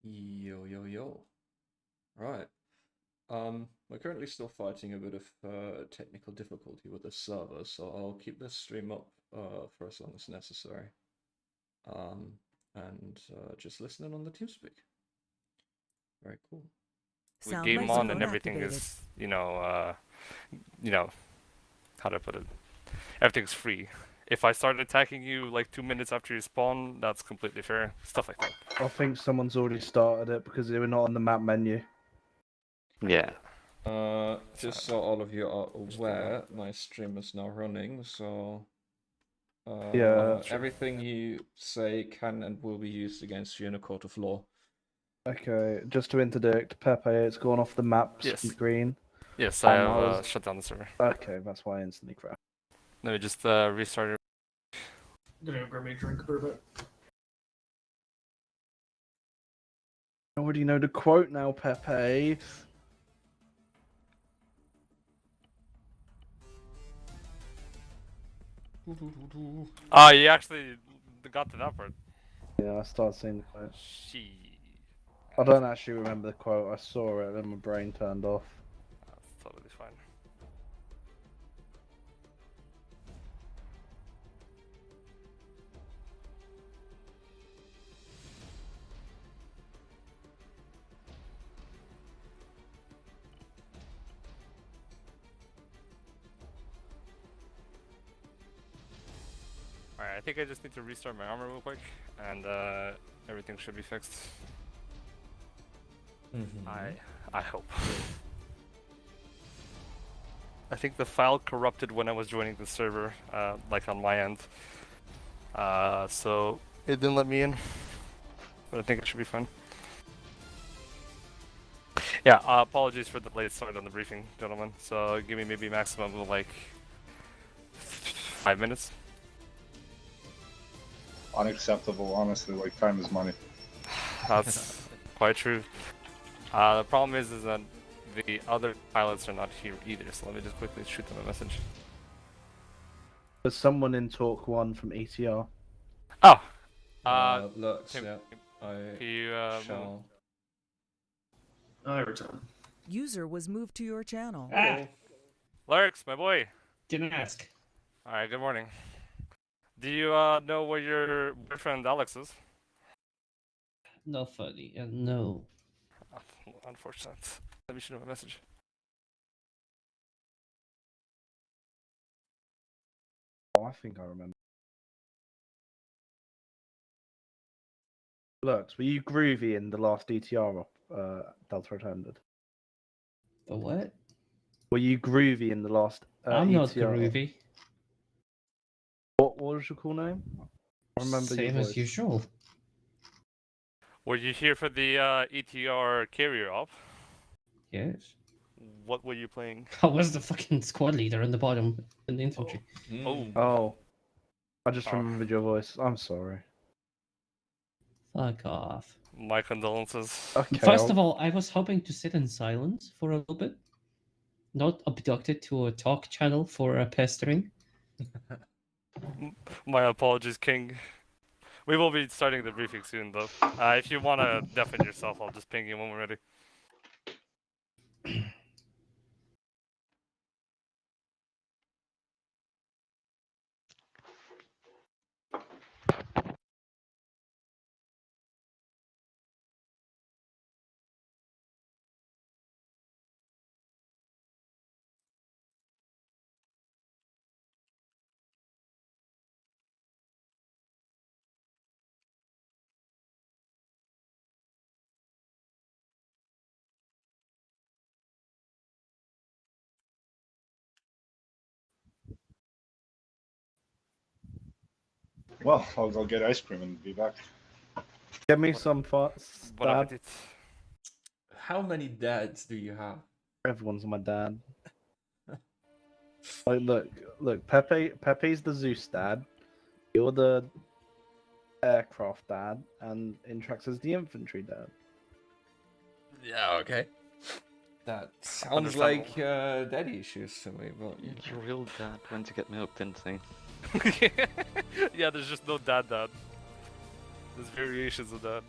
Yo, yo, yo. Right. We're currently still fighting a bit of technical difficulty with the server, so I'll keep this stream up for as long as necessary. Um, and just listen in on the TeamSpeak. Very cool. We Sound game on and microphone everything activated. is, how to put it? Everything's free. If I start attacking you like 2 minutes after you spawn, that's completely fair. Stuff like that. I think someone's already started it because they were not on the map menu. Yeah. Just so all of you are aware, my stream is now running, so Yeah. everything you say can and will be used against you in a court of law. Okay, just to interdict, Pepe, it's gone off the map Yes. screen. Yes, I And I have was- shut down the server. Okay, that's why I instantly crashed. Let me just restart it. I'm gonna grab me a drink for a bit. I already know the quote now, Pepe. Ah, you actually got to that part. Yeah, I started saying the quote. She. I don't actually remember the quote. I saw it and my brain turned off. That's totally fine. Alright, I think I just need to restart my armor real quick, and everything should be fixed. I hope. I think the file corrupted when I was joining the server, like on my end. So it didn't let me in, but I think it should be fine. Yeah, apologies for the late start on the briefing, gentlemen. So give me maybe maximum of like 5 minutes. Unacceptable, honestly, like time is money. That's quite true. The problem is that the other pilots are not here either, so let me just quickly shoot them a message. There's someone in Talk 1 from ETR. Oh! Lurks, Tim, yeah. I can you, shall. I return. User was moved to your channel. Ah! Lurks, my boy! Didn't ask. Alright, good morning. Do you know where your boyfriend Alex is? Not funny, no. Unfortunate. Let me shoot him a message. Oh, I think I remember. Lux, were you groovy in the last ETR Delta attended? The what? Were you groovy in the last I'm not ETR? groovy. What was your cool name? I remember Same your as voice. usual. Were you here for the ETR carrier op? Yes. What were you playing? I was the fucking squad leader in the bottom in the infantry. Oh. Oh. I just Oh. remembered your voice. I'm sorry. Fuck off. My condolences. Okay. First of all, I was hoping to sit in silence for a little bit. Not abducted to a talk channel for pestering. My apologies, King. We will be starting the briefing soon, though. If you want to deafen yourself, I'll just ping you when we're ready. Well, I'll go get ice cream and be back. Give me some thoughts, Bon Dad. appetit. How many dads do you have? Everyone's my dad. Like, look, Pepe's the Zeus dad. You're the aircraft dad, and Intrax is the infantry dad. Yeah, okay. That sounds Understandable. like daddy issues to me, but Your real dad went to get milk, didn't he? Yeah, there's just no dad. There's variations of that.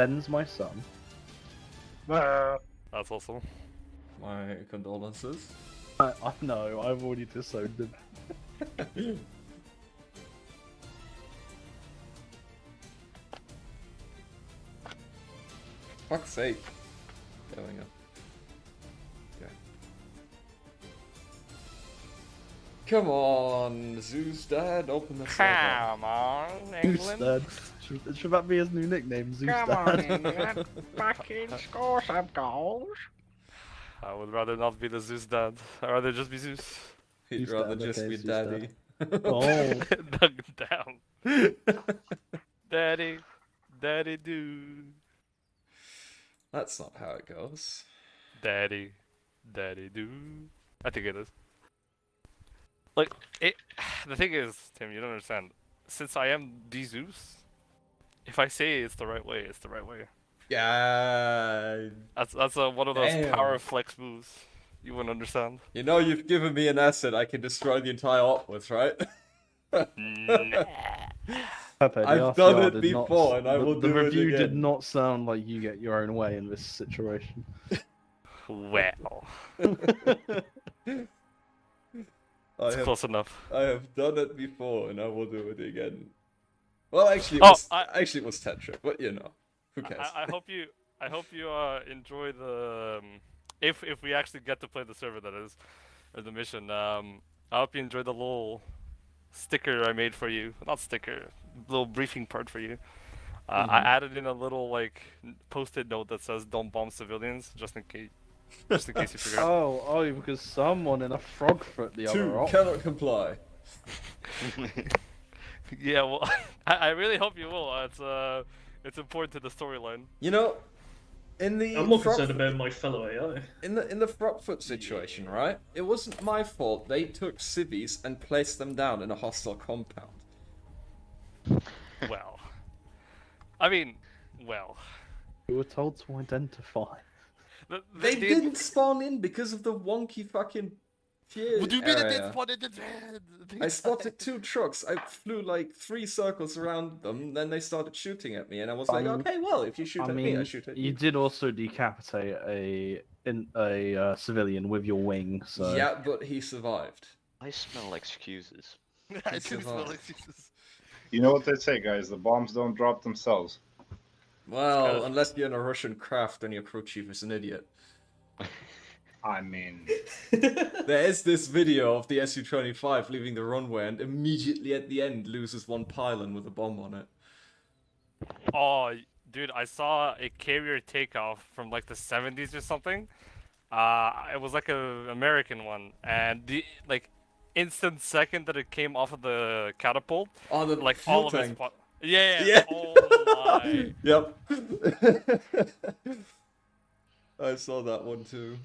Ben's my son. That's awesome. My condolences. I know, I've already disowned him. Fuck's sake. There we go. Okay. Come on, Zeus Dad, open the server. Come on, Zeus England. Dad. Should that be his new nickname, Zeus Come Dad? on, England. Fucking score some goals. I would rather not be the Zeus dad. I'd rather just be Zeus. He'd Zeus rather Dad, just okay, be Zeus Daddy. Oh, Dug down. Daddy. Daddy dude. That's not how it goes. Daddy. Daddy dude. I think it is. Like, the thing is, Tim, you don't understand. Since I am the Zeus, if I say it's the right way, it's the right way. Yeah. That's one of those Damn. power flex moves. You wouldn't understand. You know you've given me an asset I can destroy the entire op with, right? Nah. Pepe, the I've done RCR it did before, not, and I will the do it review did again. not sound like you get your own way in this situation. Well, I it's have, close enough. I have done it before, and I will do it again. Well, actually, it Oh, was, actually it was Tetra, but you know, who cares? I hope you enjoy the if we actually get to play the server, that is, or the mission. I hope you enjoy the little sticker I made for you. Not sticker, little briefing part for you. I added in a little like post-it note that says "Don't bomb civilians," just in case you forget. Oh, because someone in a frog foot the Two, other op. cannot comply. Yeah, well, I really hope you will. It's important to the storyline. You know, in the I'm more frog- concerned about my fellow AI. in the Frogfoot situation, right? It wasn't my fault. They took civvies and placed them down in a hostile compound. Well, I mean, well, We were told to identify. They didn't spawn in because of the wonky fucking fear What do you mean it area. didn't spawn in the I spotted 2 trucks. I flew like 3 circles around them. Then they started shooting at me, and I was like, okay, well, if you shoot I at me, I mean, shoot at you you. did also decapitate a civilian with your wing, so Yeah, but he survived. I smell excuses. I do smell survived. excuses. You know what they say, guys? The bombs don't drop themselves. Well, kind of- unless you're in a Russian craft and your crew chief is an idiot. I mean, There is this video of the Su-25 leaving the runway and immediately at the end loses one pylon with a bomb on it. Oh, dude, I saw a carrier takeoff from like the 70s or something. It was like a American one, and the like instant second that it came off of the catapult, Oh, the like fuel all of its tank. yeah. Yeah. Oh my. Yep. I saw that one too.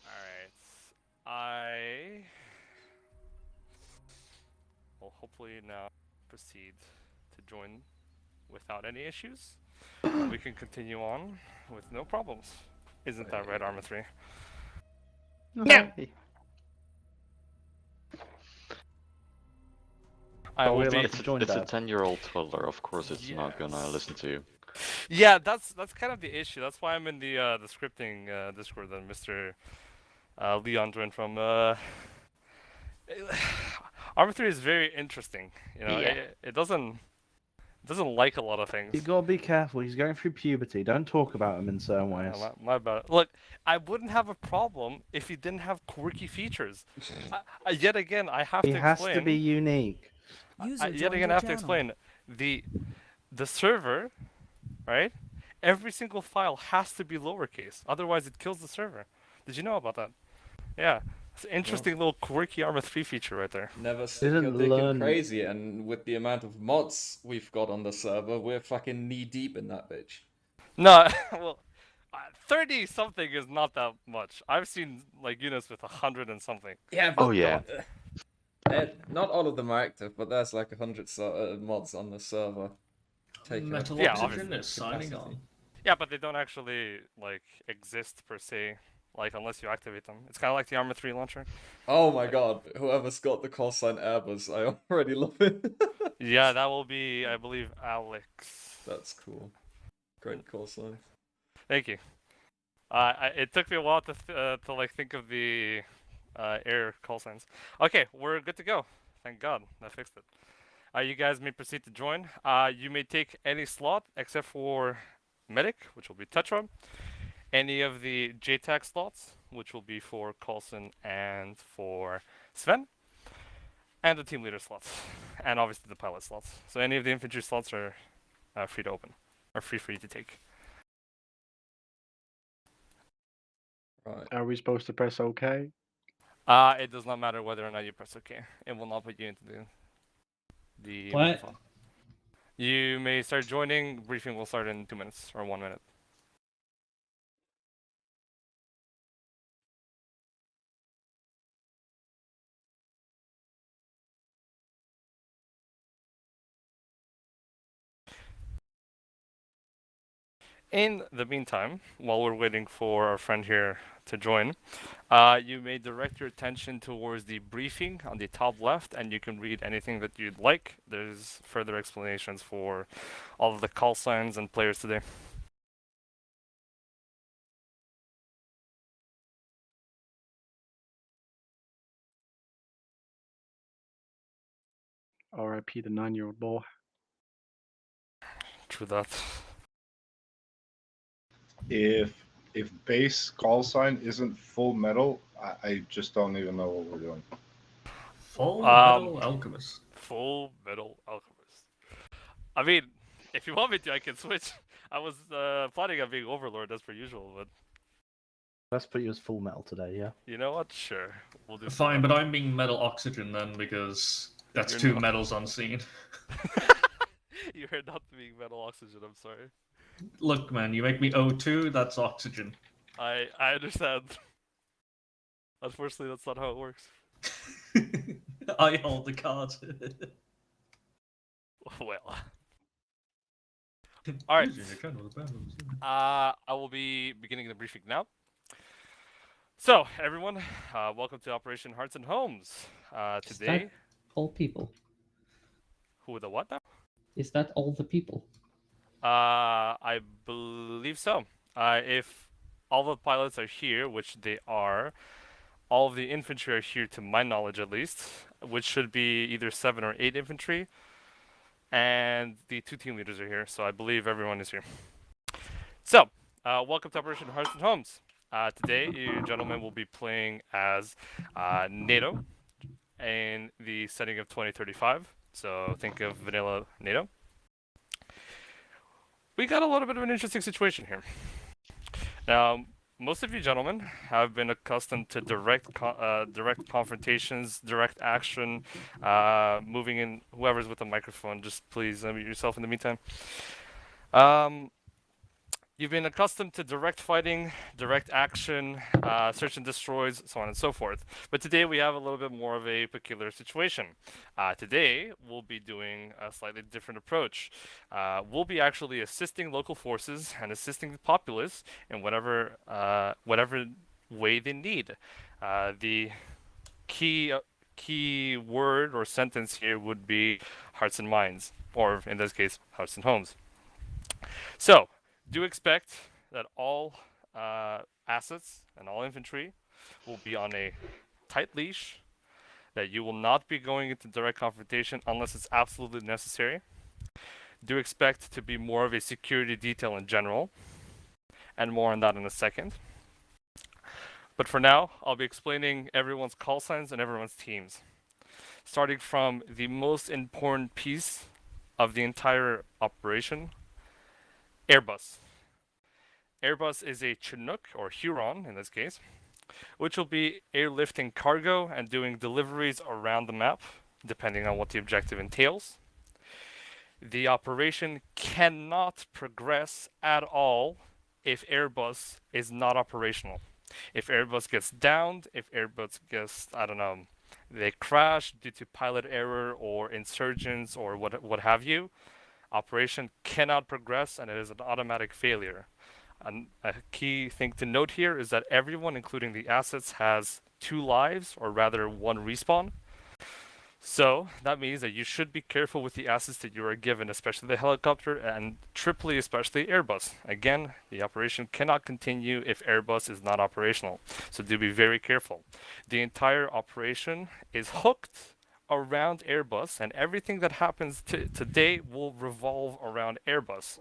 Alright. I will hopefully now proceed to join without any issues. We can continue on with no problems. Isn't that right, Arma 3? Yeah. I Are we will be. allowed It's to join it's a that? 10-year-old toddler. Of course, it's not gonna Yes. listen to you. Yeah, that's kind of the issue. That's why I'm in the scripting Discord that Mr. Leon joined from. Arma 3 is very interesting. You know, Yeah. it doesn't like a lot of things. You gotta be careful. He's going through puberty. Don't talk about him in certain ways. My bad. Look, I wouldn't have a problem if he didn't have quirky features. Yet again, I have He to has explain. to be unique. User Yet joined again, your I have to channel. explain the server, right? Every single file has to be lowercase, otherwise it kills the server. Did you know about that? Yeah, it's an interesting little quirky Arma 3 feature right there. Never stick your Didn't dick in learn- crazy, and with the amount of mods we've got on the server, we're fucking knee deep in that bitch. No, well, 30 something is not that much. I've seen like units with 100 and something. Yeah, Oh, yeah. Not all of them are active, but there's like 100 mods on the server. Taking up Metal Yeah, Oxygen is signing capacity. on. Yeah, but they don't actually like exist per se, like unless you activate them. It's kind of like the Arma 3 launcher. Oh my god, whoever's got the call sign Airbus, I already love it. Yeah, that will be, I believe, Alex. That's cool. Great call sign. Thank you. It took me a while to like think of the error call signs. Okay, we're good to go. Thank God, I fixed it. You guys may proceed to join. You may take any slot except for medic, which will be Tetra. Any of the JTAC slots, which will be for Coulson and for Sven. And the team leader slots. And obviously the pilot slots. So any of the infantry slots are free to open. Are free for you to take. Right. Are we supposed to press OK? It does not matter whether or not you press OK. It will not put you into the What? mission file. You may start joining. Briefing will start in 2 minutes or 1 minute. In the meantime, while we're waiting for our friend here to join, you may direct your attention towards the briefing on the top left, and you can read anything that you'd like. There's further explanations for all of the call signs and players today. RIP the 9-year-old boy. True that. If base call sign isn't full metal, I just don't even know what we're doing. Full Metal Alchemist. Full Metal Alchemist. I mean, if you want me to, I can switch. I was planning on being Overlord as per usual, but Let's put you as full metal today, yeah? you know what? Sure, we'll do. Fine, but I'm being Metal Oxygen then because that's You're 2 not. metals unseen. You heard not being Metal Oxygen. I'm sorry. Look, man, you make me O2, that's oxygen. I understand. Unfortunately, that's not how it works. I hold the card. Well. All right. I will be beginning the briefing now. So, everyone, welcome to Operation Hearts and Homes. Is Today, that all people? who the what now? Is that all the people? I believe so. If all the pilots are here, which they are, all of the infantry are here to my knowledge at least, which should be either 7 or 8 infantry, and the 2 team leaders are here, so I believe everyone is here. So, welcome to Operation Hearts and Homes. Today, you gentlemen will be playing as NATO in the setting of 2035, so think of vanilla NATO. We got a little bit of an interesting situation here. Now, most of you gentlemen have been accustomed to direct confrontations, direct action, moving in. Whoever's with the microphone, just please unmute yourself in the meantime. You've been accustomed to direct fighting, direct action, search and destroys, so on and so forth. But today we have a little bit more of a peculiar situation. Today we'll be doing a slightly different approach. We'll be actually assisting local forces and assisting the populace in whatever way they need. The key word or sentence here would be hearts and minds, or in this case, hearts and homes. So, do expect that all assets and all infantry will be on a tight leash, that you will not be going into direct confrontation unless it's absolutely necessary. Do expect to be more of a security detail in general, and more on that in a second. But for now, I'll be explaining everyone's call signs and everyone's teams. Starting from the most important piece of the entire operation, Airbus. Airbus is a Chinook, or Huron in this case, which will be airlifting cargo and doing deliveries around the map, depending on what the objective entails. The operation cannot progress at all if Airbus is not operational. If Airbus gets downed, if Airbus gets, they crash due to pilot error or insurgents or what have you, operation cannot progress and it is an automatic failure. And a key thing to note here is that everyone, including the assets, has 2 lives, or rather 1 respawn. So that means that you should be careful with the assets that you are given, especially the helicopter and triply especially Airbus. Again, the operation cannot continue if Airbus is not operational. So do be very careful. The entire operation is hooked around Airbus, and everything that happens today will revolve around Airbus.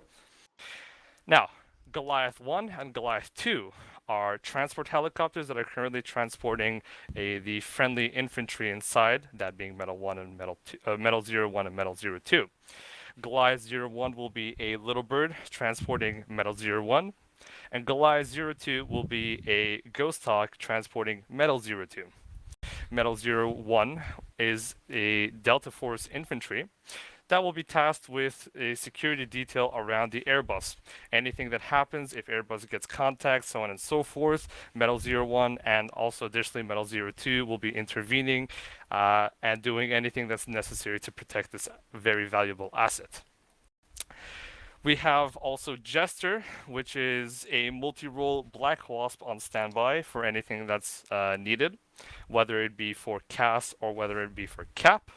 Now, Goliath 1 and Goliath 2 are transport helicopters that are currently transporting the friendly infantry inside, that being Metal 1 and Metal 01 and Metal 02. Goliath 01 will be a little bird transporting Metal 01, and Goliath 02 will be a Ghost Hawk transporting Metal 02. Metal 01 is a Delta Force infantry that will be tasked with a security detail around the Airbus. Anything that happens, if Airbus gets contact, so on and so forth, Metal 01 and also additionally Metal 02 will be intervening and doing anything that's necessary to protect this very valuable asset. We have also Jester, which is a multi-role Black Wasp on standby for anything that's needed, whether it be for CAS or whether it be for CAP.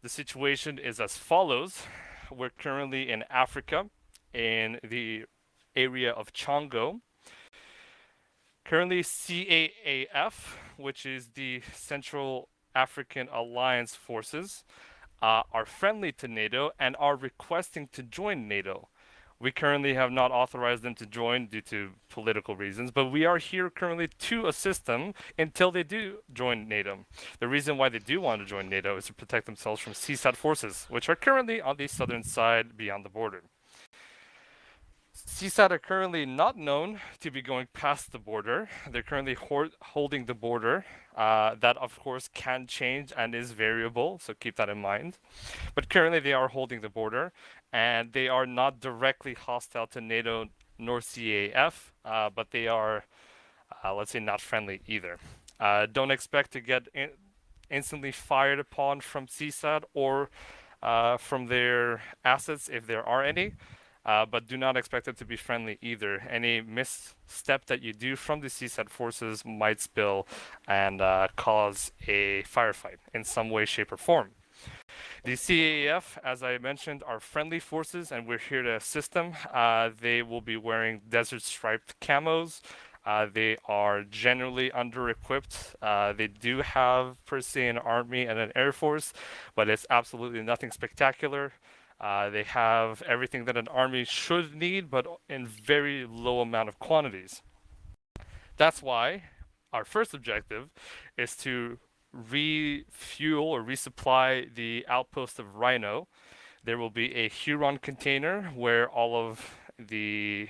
The situation is as follows. We're currently in Africa, in the area of Congo. Currently, CAAF, which is the Central African Alliance Forces, are friendly to NATO and are requesting to join NATO. We currently have not authorized them to join due to political reasons, but we are here currently to assist them until they do join NATO. The reason why they do want to join NATO is to protect themselves from CSAT forces, which are currently on the southern side beyond the border. CSAT are currently not known to be going past the border. They're currently holding the border. That, of course, can change and is variable, so keep that in mind. But currently they are holding the border, and they are not directly hostile to NATO nor CAF, but they are, let's say, not friendly either. Don't expect to get instantly fired upon from CSAT or from their assets if there are any. But do not expect it to be friendly either. Any misstep that you do from the CSAT forces might spill and cause a firefight in some way, shape, or form. The CAF, as I mentioned, are friendly forces, and we're here to assist them. They will be wearing desert striped camos. They are generally under-equipped. They do have, per se, an army and an air force, but it's absolutely nothing spectacular. They have everything that an army should need, but in very low amount of quantities. That's why our first objective is to refuel or resupply the outpost of Rhino. There will be a Huron container where all of the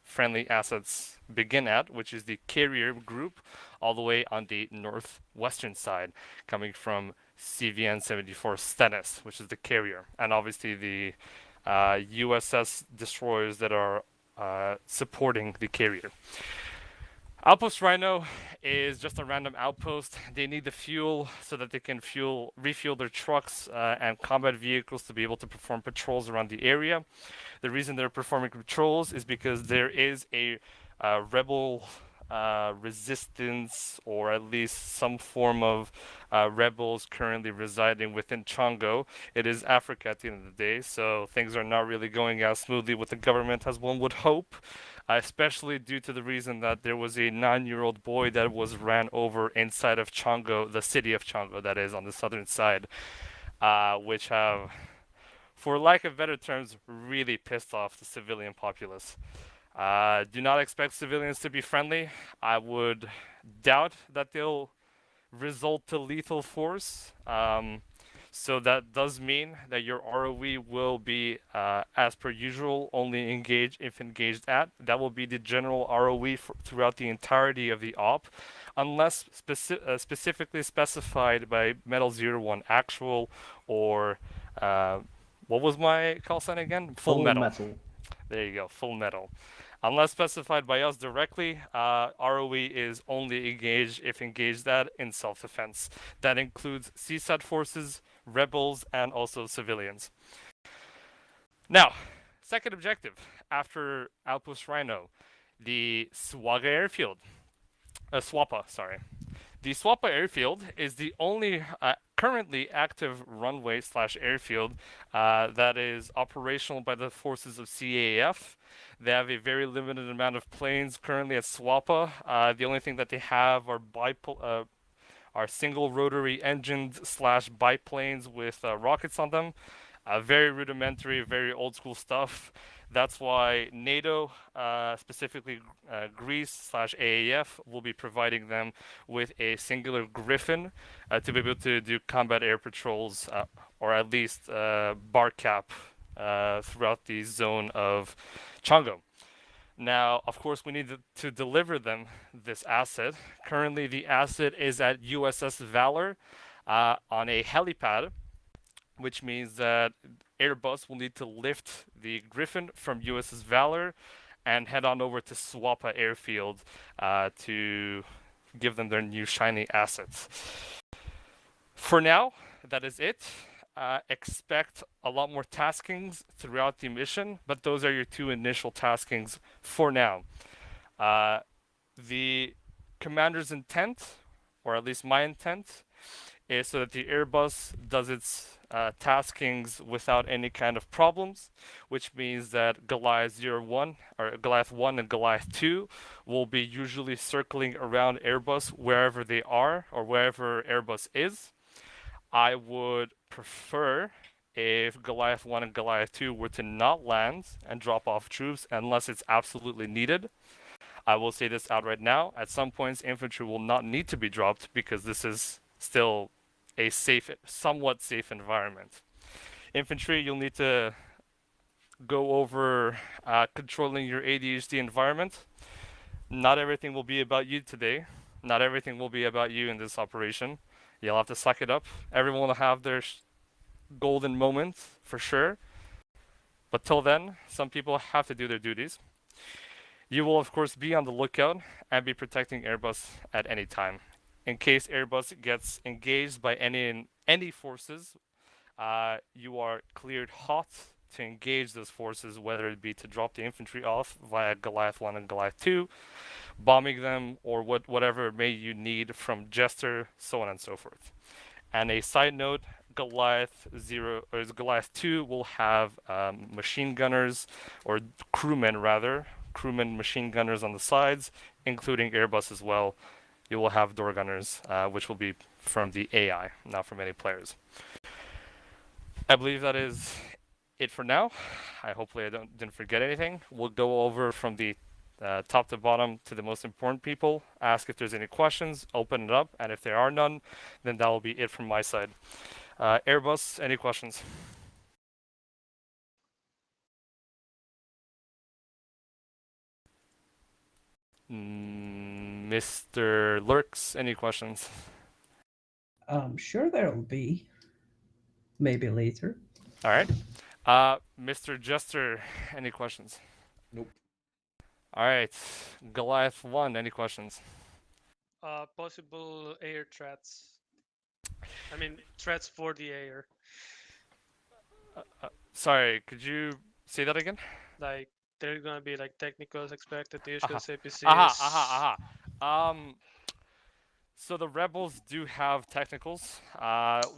friendly assets begin at, which is the carrier group, all the way on the northwestern side, coming from CVN 74 Stennis, which is the carrier, and obviously the USS destroyers that are supporting the carrier. Outpost Rhino is just a random outpost. They need the fuel so that they can refuel their trucks and combat vehicles to be able to perform patrols around the area. The reason they're performing patrols is because there is a rebel resistance, or at least some form of rebels currently residing within Congo. It is Africa at the end of the day, so things are not really going as smoothly with the government as one would hope, especially due to the reason that there was a 9-year-old boy that was ran over inside of Congo, the city of Congo, that is on the southern side, which have, for lack of better terms, really pissed off the civilian populace. Do not expect civilians to be friendly. I would doubt that they'll result to lethal force. So that does mean that your ROE will be, as per usual, only engage if engaged at. That will be the general ROE throughout the entirety of the op, unless specifically specified by Metal 01 Actual or, what was my call sign again? Full Metal. There you go, Full Metal. Unless specified by us directly, ROE is only engaged if engaged at in self-defense. That includes CSAT forces, rebels, and also civilians. Now, second objective after Outpost Rhino, the Swapa airfield. The Swapa airfield is the only currently active runway / airfield that is operational by the forces of CAF. They have a very limited amount of planes currently at Swapa. The only thing that they have are single rotary engines / biplanes with rockets on them. Very rudimentary, very old school stuff. That's why NATO, specifically Greece / AAF, will be providing them with a singular Griffin to be able to do combat air patrols, or at least bar cap throughout the zone of Chongo. Now, of course, we need to deliver them this asset. Currently, the asset is at USS Valor on a helipad, which means that Airbus will need to lift the Griffin from USS Valor and head on over to Swapa Airfield to give them their new shiny assets. For now, that is it. Expect a lot more taskings throughout the mission, but those are your 2 initial taskings for now. The commander's intent, or at least my intent, is so that the Airbus does its taskings without any kind of problems, which means that Goliath 01 or Goliath 1 and Goliath 2 will be usually circling around Airbus wherever they are or wherever Airbus is. I would prefer if Goliath 1 and Goliath 2 were to not land and drop off troops unless it's absolutely needed. I will say this out right now. At some points, infantry will not need to be dropped because this is still a safe, somewhat safe environment. Infantry, you'll need to go over controlling your ADHD environment. Not everything will be about you today. Not everything will be about you in this operation. You'll have to suck it up. Everyone will have their golden moment, for sure. But till then, some people have to do their duties. You will, of course, be on the lookout and be protecting Airbus at any time. In case Airbus gets engaged by any forces, you are cleared hot to engage those forces, whether it be to drop the infantry off via Goliath 1 and Goliath 2, bombing them, or whatever may you need from Jester, so on and so forth. And a side note, Goliath 2 will have machine gunners, or crewmen machine gunners on the sides, including Airbus as well. You will have door gunners, which will be from the AI, not from any players. I believe that is it for now. Hopefully I didn't forget anything. We'll go over from the top to bottom to the most important people, ask if there's any questions, open it up, and if there are none, then that will be it from my side. Airbus, any questions? Mr. Lurks, any questions? Sure there'll be. Maybe later. All right. Mr. Jester, any questions? Nope. All right. Goliath 1, any questions? Possible air threats. I mean, threats for the air. Sorry, could you say that again? Like, there's gonna be like technicals expected, issues, APCs. So the rebels do have technicals.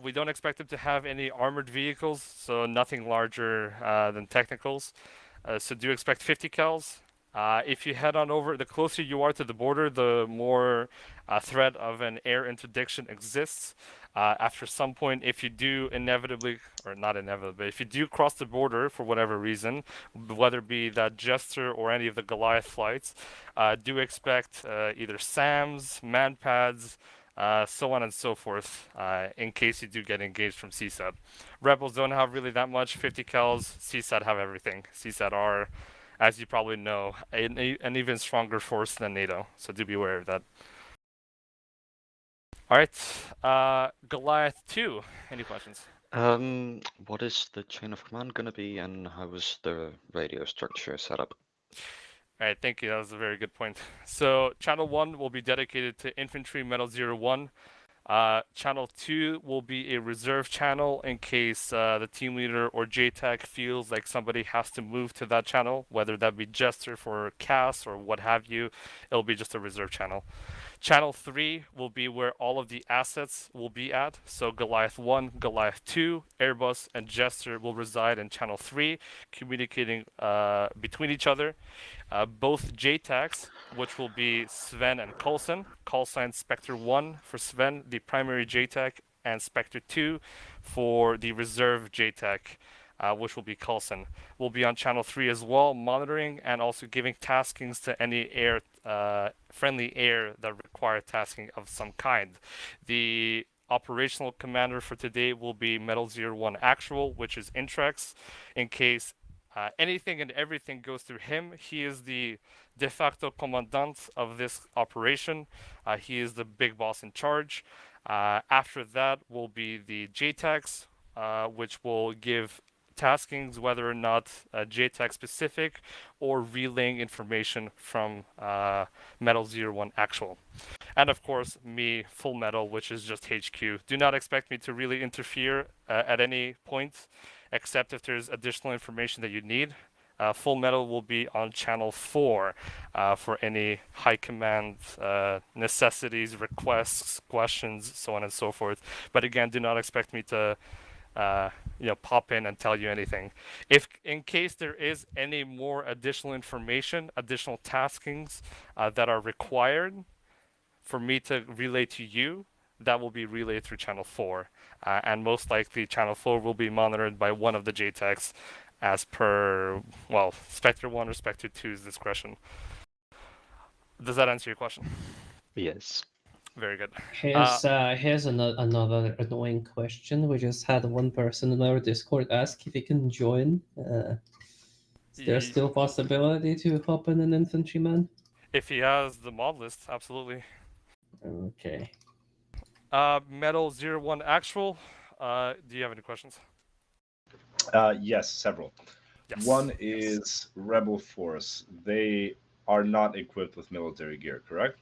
We don't expect them to have any armored vehicles, so nothing larger than technicals. So do expect 50 cals. If you head on over, the closer you are to the border, the more threat of an air interdiction exists. After some point, if you do inevitably, or not inevitably, if you do cross the border for whatever reason, whether it be that Jester or any of the Goliath flights, do expect either SAMs, manpads, so on and so forth, in case you do get engaged from CSAT. Rebels don't have really that much 50 cals, CSAT have everything. CSAT are, as you probably know, an even stronger force than NATO, so do be aware of that. Alright, Goliath 2, any questions? What is the chain of command gonna be, and how is the radio structure set up? Alright, thank you, that was a very good point. So, Channel 1 will be dedicated to Infantry Metal 01. Channel 2 will be a reserve channel in case the team leader or JTAC feels like somebody has to move to that channel, whether that be Jester for CAS or what have you. It'll be just a reserve channel. Channel 3 will be where all of the assets will be at. So Goliath 1, Goliath 2, Airbus, and Jester will reside in Channel 3, communicating between each other. Both JTACs, which will be Sven and Coulson, call sign Spectre 1 for Sven, the primary JTAC, and Spectre 2 for the reserve JTAC, which will be Coulson. Will be on Channel 3 as well, monitoring and also giving taskings to any friendly air that require tasking of some kind. The operational commander for today will be Metal 01 Actual, which is Intrex, in case anything and everything goes through him. He is the de facto commandant of this operation. He is the big boss in charge. After that will be the JTACs, which will give taskings, whether or not JTAC specific or relaying information from Metal 01 Actual. And of course, me, Full Metal, which is just HQ. Do not expect me to really interfere at any point, except if there's additional information that you need. Full Metal will be on Channel 4 for any high command necessities, requests, questions, so on and so forth. But again, do not expect me to pop in and tell you anything. If in case there is any more additional information, additional taskings that are required for me to relay to you, that will be relayed through Channel 4. And most likely Channel 4 will be monitored by one of the JTACs as per, well, Spectre 1 or Spectre 2's discretion. Does that answer your question? Yes. Very good. Here's another annoying question. We just had one person in our Discord ask if he can join. Is there still a possibility to hop in an infantryman? If he has the mod list, absolutely. Okay. Metal 01 Actual, do you have any questions? Yes, several. Yes. One is Rebel Force. They are not equipped with military gear, correct?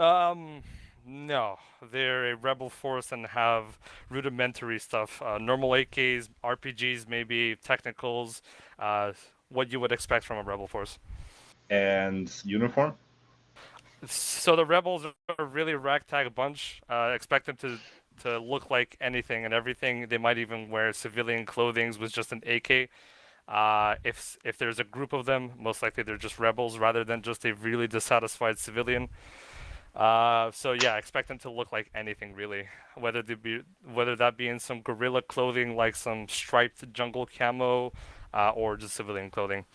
No. They're a rebel force and have rudimentary stuff. Normal AKs, RPGs, maybe technicals, what you would expect from a rebel force. And uniform? So the rebels are a really ragtag bunch. Expect them to look like anything and everything. They might even wear civilian clothing with just an AK. If there's a group of them, most likely they're just rebels rather than just a really dissatisfied civilian. So yeah, expect them to look like anything really, whether that be in some guerrilla clothing like some striped jungle camo, or just civilian clothing.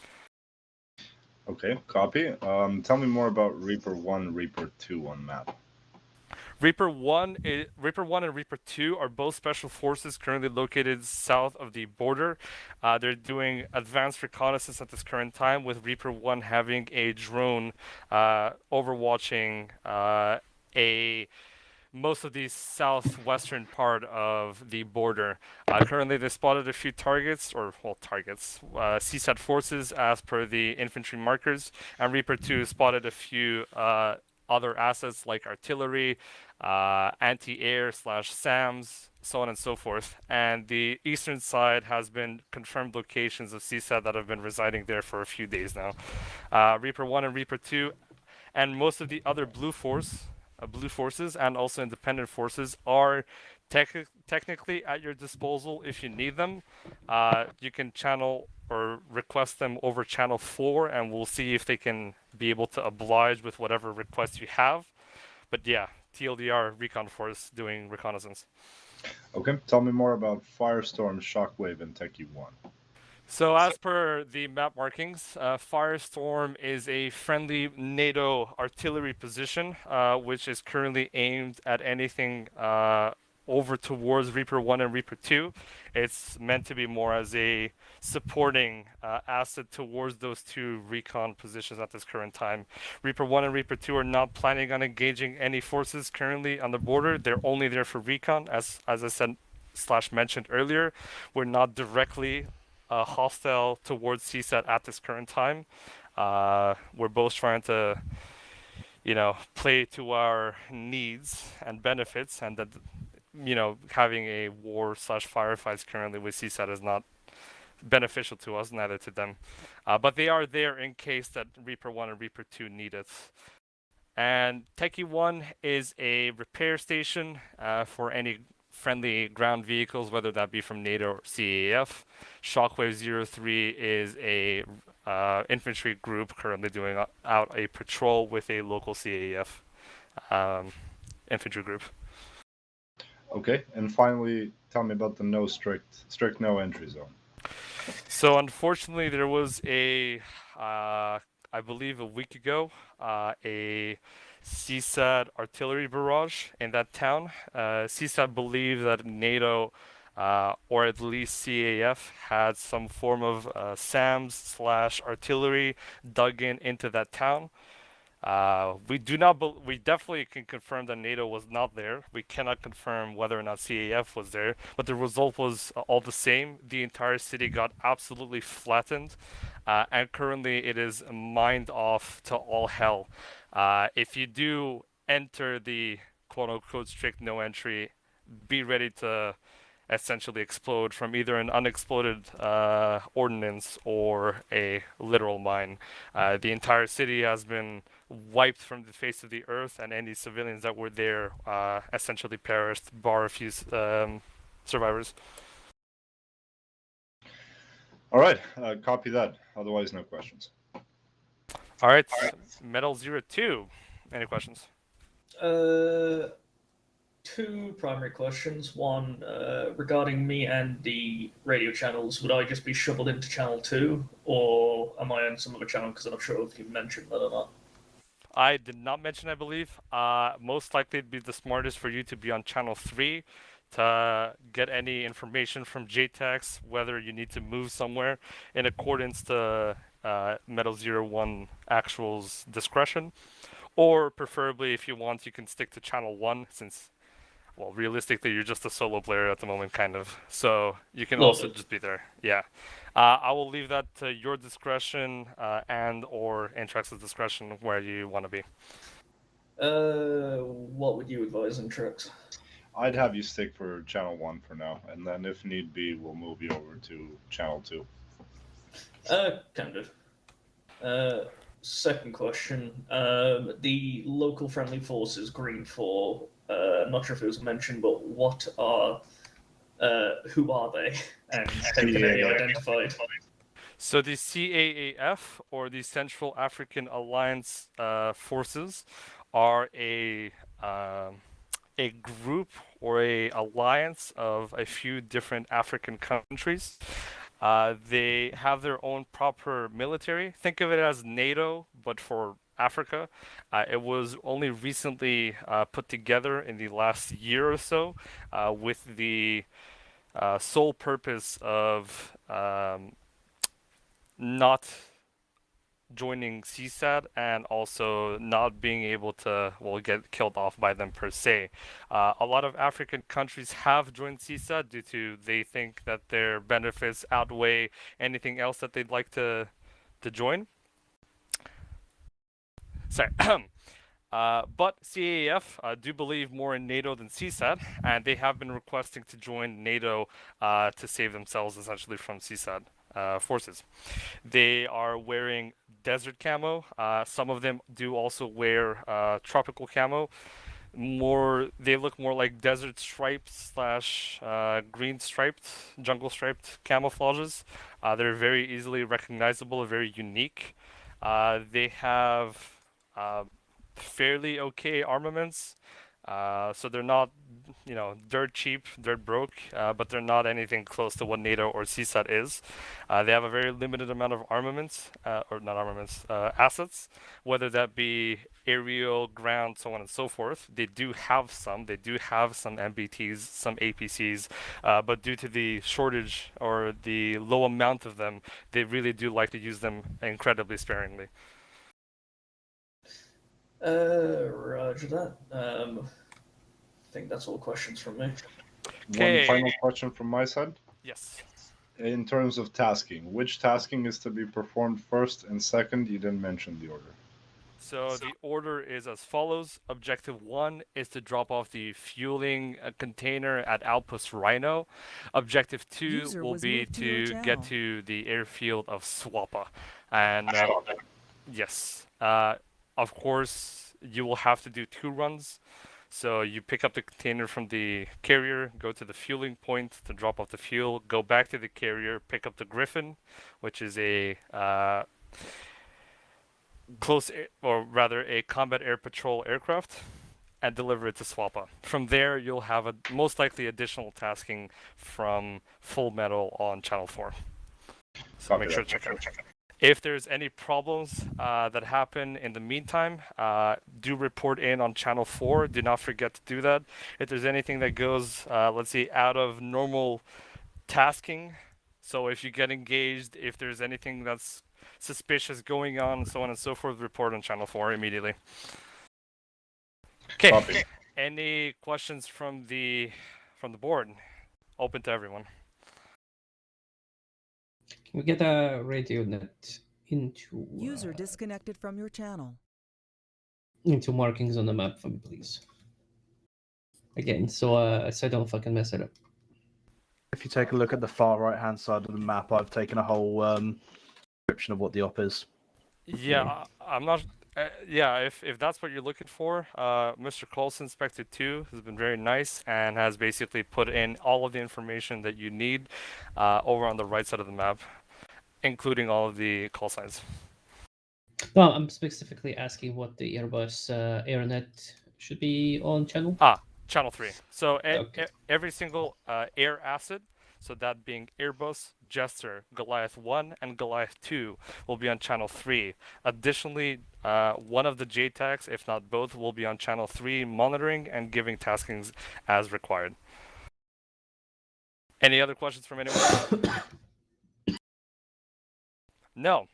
Okay, copy. Tell me more about Reaper 1, Reaper 2 on map. Reaper 1 and Reaper 2 are both special forces currently located south of the border. They're doing advanced reconnaissance at this current time, with Reaper 1 having a drone overwatching most of the southwestern part of the border. Currently, they spotted a few targets, CSAT forces as per the infantry markers, and Reaper 2 spotted a few other assets like artillery, anti-air / SAMs, so on and so forth. And the eastern side has been confirmed locations of CSAT that have been residing there for a few days now. Reaper 1 and Reaper 2 and most of the other blue forces and also independent forces are technically at your disposal if you need them. You can channel or request them over Channel 4, and we'll see if they can be able to oblige with whatever request you have. But yeah, TLDR Recon Force doing reconnaissance. Okay, tell me more about Firestorm, Shockwave, and Techie 1. So as per the map markings, Firestorm is a friendly NATO artillery position, which is currently aimed at anything over towards Reaper 1 and Reaper 2. It's meant to be more as a supporting asset towards those two recon positions at this current time. Reaper 1 and Reaper 2 are not planning on engaging any forces currently on the border. They're only there for recon, as I said / mentioned earlier. We're not directly hostile towards CSAT at this current time. We're both trying to play to our needs and benefits, and that having a war/firefights currently with CSAT is not beneficial to us, neither to them. But they are there in case that Reaper 1 and Reaper 2 need it. And Techie 1 is a repair station for any friendly ground vehicles, whether that be from NATO or CAF. Shockwave 03 is a infantry group currently doing out a patrol with a local CAF infantry group. Okay, and finally, tell me about the strict no entry zone. So unfortunately, there was I believe a week ago, a CSAT artillery barrage in that town. CSAT believed that NATO, or at least CAF, had some form of SAMs/artillery dug into that town. We definitely can confirm that NATO was not there. We cannot confirm whether or not CAF was there, but the result was all the same. The entire city got absolutely flattened, and currently it is mined off to all hell. If you do enter the quote-unquote strict no entry, be ready to essentially explode from either an unexploded ordnance or a literal mine. The entire city has been wiped from the face of the earth, and any civilians that were there essentially perished, bar a few survivors. All right, copy that. Otherwise, no questions. All right, Metal 02. Any questions? Two primary questions. One, regarding me and the radio channels, would I just be shoveled into channel 2, or am I on some other channel? Because I'm not sure if you mentioned that or not. I did not mention, I believe. Most likely it'd be the smartest for you to be on channel 3 to get any information from JTAX, whether you need to move somewhere in accordance to Metal 01 Actual's discretion. Or preferably, if you want, you can stick to channel 1, since, well, realistically, you're just a solo player at the moment, kind of. So you can also just be there. Yeah. I will leave that to your discretion and or Intrax's discretion where you want to be. What would you advise, Intrax? I'd have you stick for channel 1 for now, and then if need be, we'll move you over to channel 2. Kind of. Second question. The local friendly forces, Green 4, I'm not sure if it was mentioned, but who are they? And can they be identified? So the CAAF, or the Central African Alliance forces, are a group or a alliance of a few different African countries. They have their own proper military. Think of it as NATO, but for Africa. It was only recently put together in the last year or so with the sole purpose of not joining CSAT and also not being able to, well, get killed off by them per se. A lot of African countries have joined CSAT due to they think that their benefits outweigh anything else that they'd like to join. Sorry. But CAF do believe more in NATO than CSAT, and they have been requesting to join NATO to save themselves essentially from CSAT forces. They are wearing desert camo. Some of them do also wear tropical camo. They look more like desert stripes / green striped, jungle striped camouflages. They're very easily recognizable, very unique. They have fairly okay armaments, so they're not, dirt cheap, dirt broke, but they're not anything close to what NATO or CSAT is. They have a very limited amount of armaments, assets, whether that be aerial, ground, so on and so forth. They do have some MBTs, some APCs, but due to the shortage or the low amount of them, they really do like to use them incredibly sparingly. Roger that. I think that's all questions from me. One final question from my side. Yes. In terms of tasking, which tasking is to be performed first and second? You didn't mention the order. So the order is as follows. Objective 1 is to drop off the fueling container at Outpost Rhino. Objective 2 User will was be moved to your to get channel. to the airfield of Swappa. And yes, of course, you will have to do 2 runs. So you pick up the container from the carrier, go to the fueling point to drop off the fuel, go back to the carrier, pick up the Griffin, which is a a combat air patrol aircraft, and deliver it to Swappa. From there, you'll have a most likely additional tasking from Full Metal on Channel 4. So make sure to check it out. If there's any problems that happen in the meantime, do report in on Channel 4. Do not forget to do that. If there's anything that goes, let's see, out of normal tasking, so if you get engaged, if there's anything that's suspicious going on, so on and so forth, report on Channel 4 immediately. Okay. Any questions from the board? Open to everyone. Can we get a radio net into User disconnected from your channel. into markings on the map for me, please? Again, so I don't fucking mess it up. If you take a look at the far right-hand side of the map, I've taken a whole description of what the op is. Yeah, I'm not. Yeah, if that's what you're looking for, Mr. Coulson, Inspector 2, has been very nice and has basically put in all of the information that you need over on the right side of the map, including all of the call signs. No, I'm specifically asking what the Airbus AirNet should be on channel. Channel 3. So Okay. every single air asset, so that being Airbus, Jester, Goliath 1, and Goliath 2, will be on Channel 3. Additionally, one of the JTACs, if not both, will be on Channel 3, monitoring and giving taskings as required. Any other questions from anyone? No.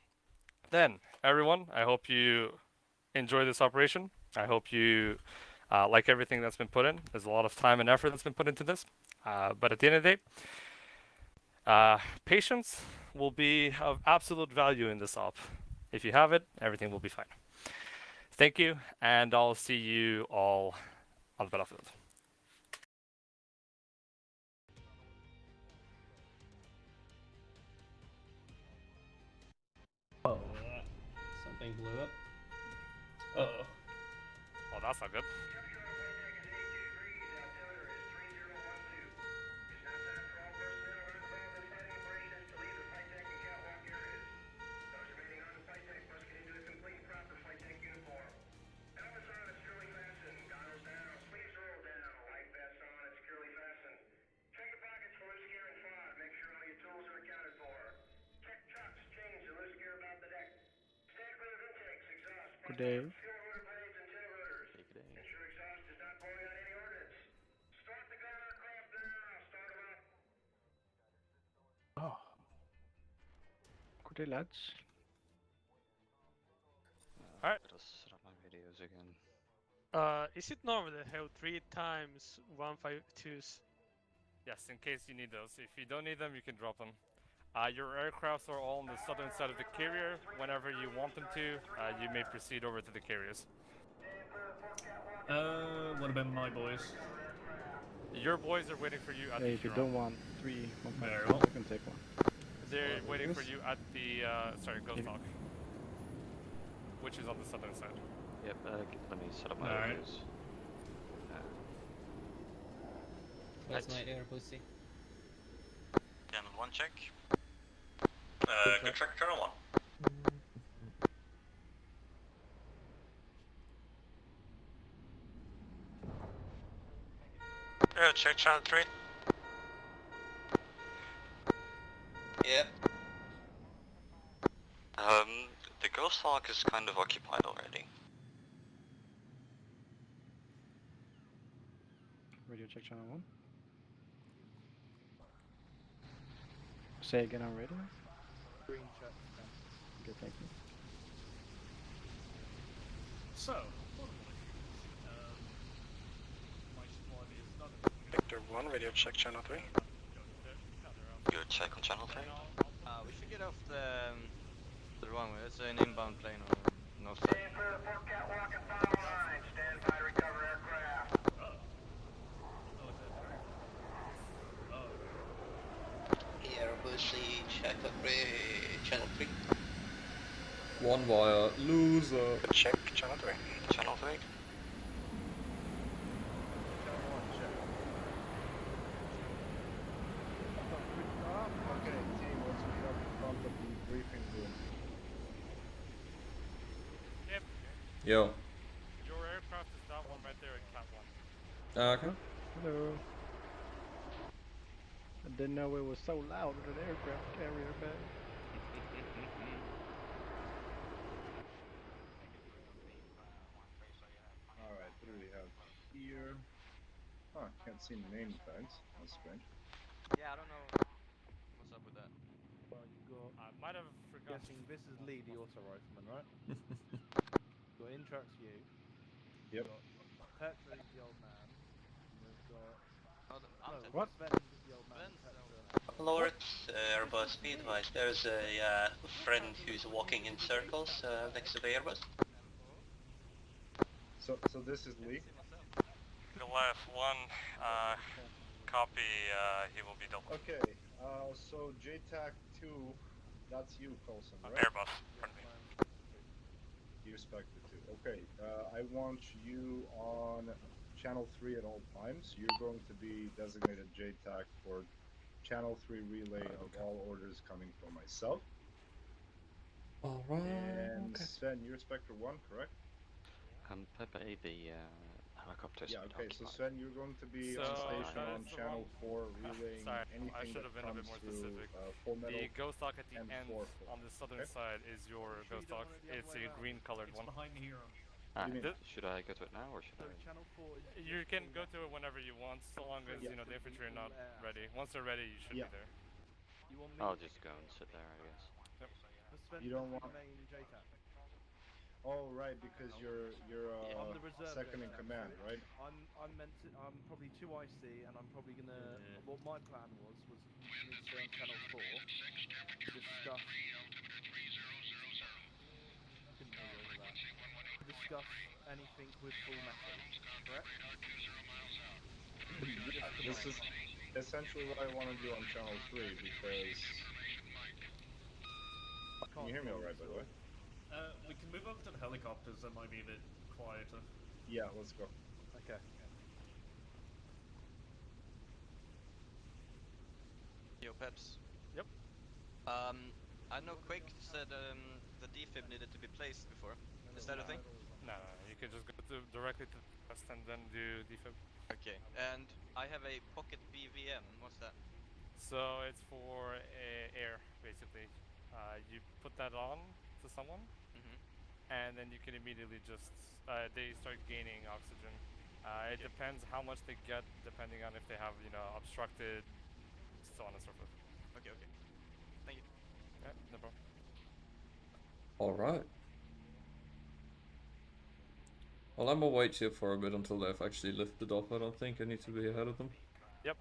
Then, everyone, I hope you enjoy this operation. I hope you like everything that's been put in. There's a lot of time and effort that's been put into this. But at the end of the day, patience will be of absolute value in this op. If you have it, everything will be fine. Thank you, and I'll see you all on the battlefield. Oh, something blew up. Uh-oh. Oh, that's not good. Good day. Oh. Good day, lads. Alright. Let's set up my videos again. Is it normal to have 3 times 152s? Yes, in case you need those. If you don't need them, you can drop them. Your aircrafts are all on the southern side of the carrier. Whenever you want them to, you may proceed over to the carriers. What about my boys? Your boys are waiting for you at the Hey, if you Huron. don't want 3, Very well. I can take one. They're waiting for you at the, Ghost Hawk, which is on the southern side. Yep, let me set up my Alright. videos. Where's my air pussy? Channel 1 check. Good check, Channel 1. Check Channel 3. Yep. The Ghost Hawk is kind of occupied already. Radio check channel 1. Say again on radio. Green check. Good, thank you. So, my squad is not Victor 1, radio check Channel 3. You check on Channel 3? We should get off the runway. It's an inbound plane. No sir. Airbus check up channel 3. One via loser. Check channel 3. Channel 3. Okay, team, let's meet up in front of the briefing room. Yep. Yo. Your aircraft is that one right there in Cat 1. Okay. Hello. I didn't know it was so loud with an aircraft carrier, man. Alright, what do we have here? Huh, can't see name tags. That's strange. Yeah, I don't know what's up with that. Well, you got. I might have forgotten. Guessing this is Lee, the auto rifleman, right? Got Intrax you. Yep. Got Petra, the old man. And we've got. I'm No, what? Sven, the old man. Petra. Lord, Airbus, be advised, there's a friend who's walking in circles next to the Airbus. So this is Lee? Goliath 1, copy, he will be double. Okay, so JTAC 2, that's you, Coulson, right? Airbus, pardon me. You Spectre 2. Okay, I want you on channel 3 at all times. You're going to be designated JTAC for channel 3 relay of all orders coming from myself. Alright. And Okay. Sven, you're Spectre 1, correct? Pepe, the helicopters. Yeah, okay, so Sven, you're going to be on station on channel 4 relaying Sorry, anything I should that have been a bit comes more through specific. full metal The ghost dock at the and end 4 on the southern okay? side is your ghost dock. It's a green colored one. Behind the hero. Should I go to it now or should I? Channel 4 is. You can go to it whenever you want, so long as you know the infantry are not ready. Once they're ready, you should be there. You want me I'll just go and sit there, I guess. Sven, You don't want. main JTAC. Oh right, because you're I'm the reserve second in JTAC, command, so right? I'm probably 2 IC, and I'm probably gonna. What my plan was you for me to stay on channel 4 to discuss. Couldn't hear you over that. To discuss anything with full metal, correct? This is essentially what I want to do on channel 3 because. Can you hear me alright, by the way? We can move over to the helicopters, that might be a bit quieter. Yeah, let's go. Okay. Yo, Peps. Yep. I know Quake said the defib needed to be placed before. Is that a thing? No, you can just go directly to the test and then do defib. Okay, and I have a pocket BVM. What's that? So it's for air, basically. You put that on to someone, and then you can immediately just they start gaining oxygen. It depends how much they get, depending on if they have obstructed, so on and so forth. Okay. Thank you. Yeah, no problem. Alright. Well, I'm gonna wait here for a bit until they've actually lifted off. I don't think I need to be ahead of them. Yep.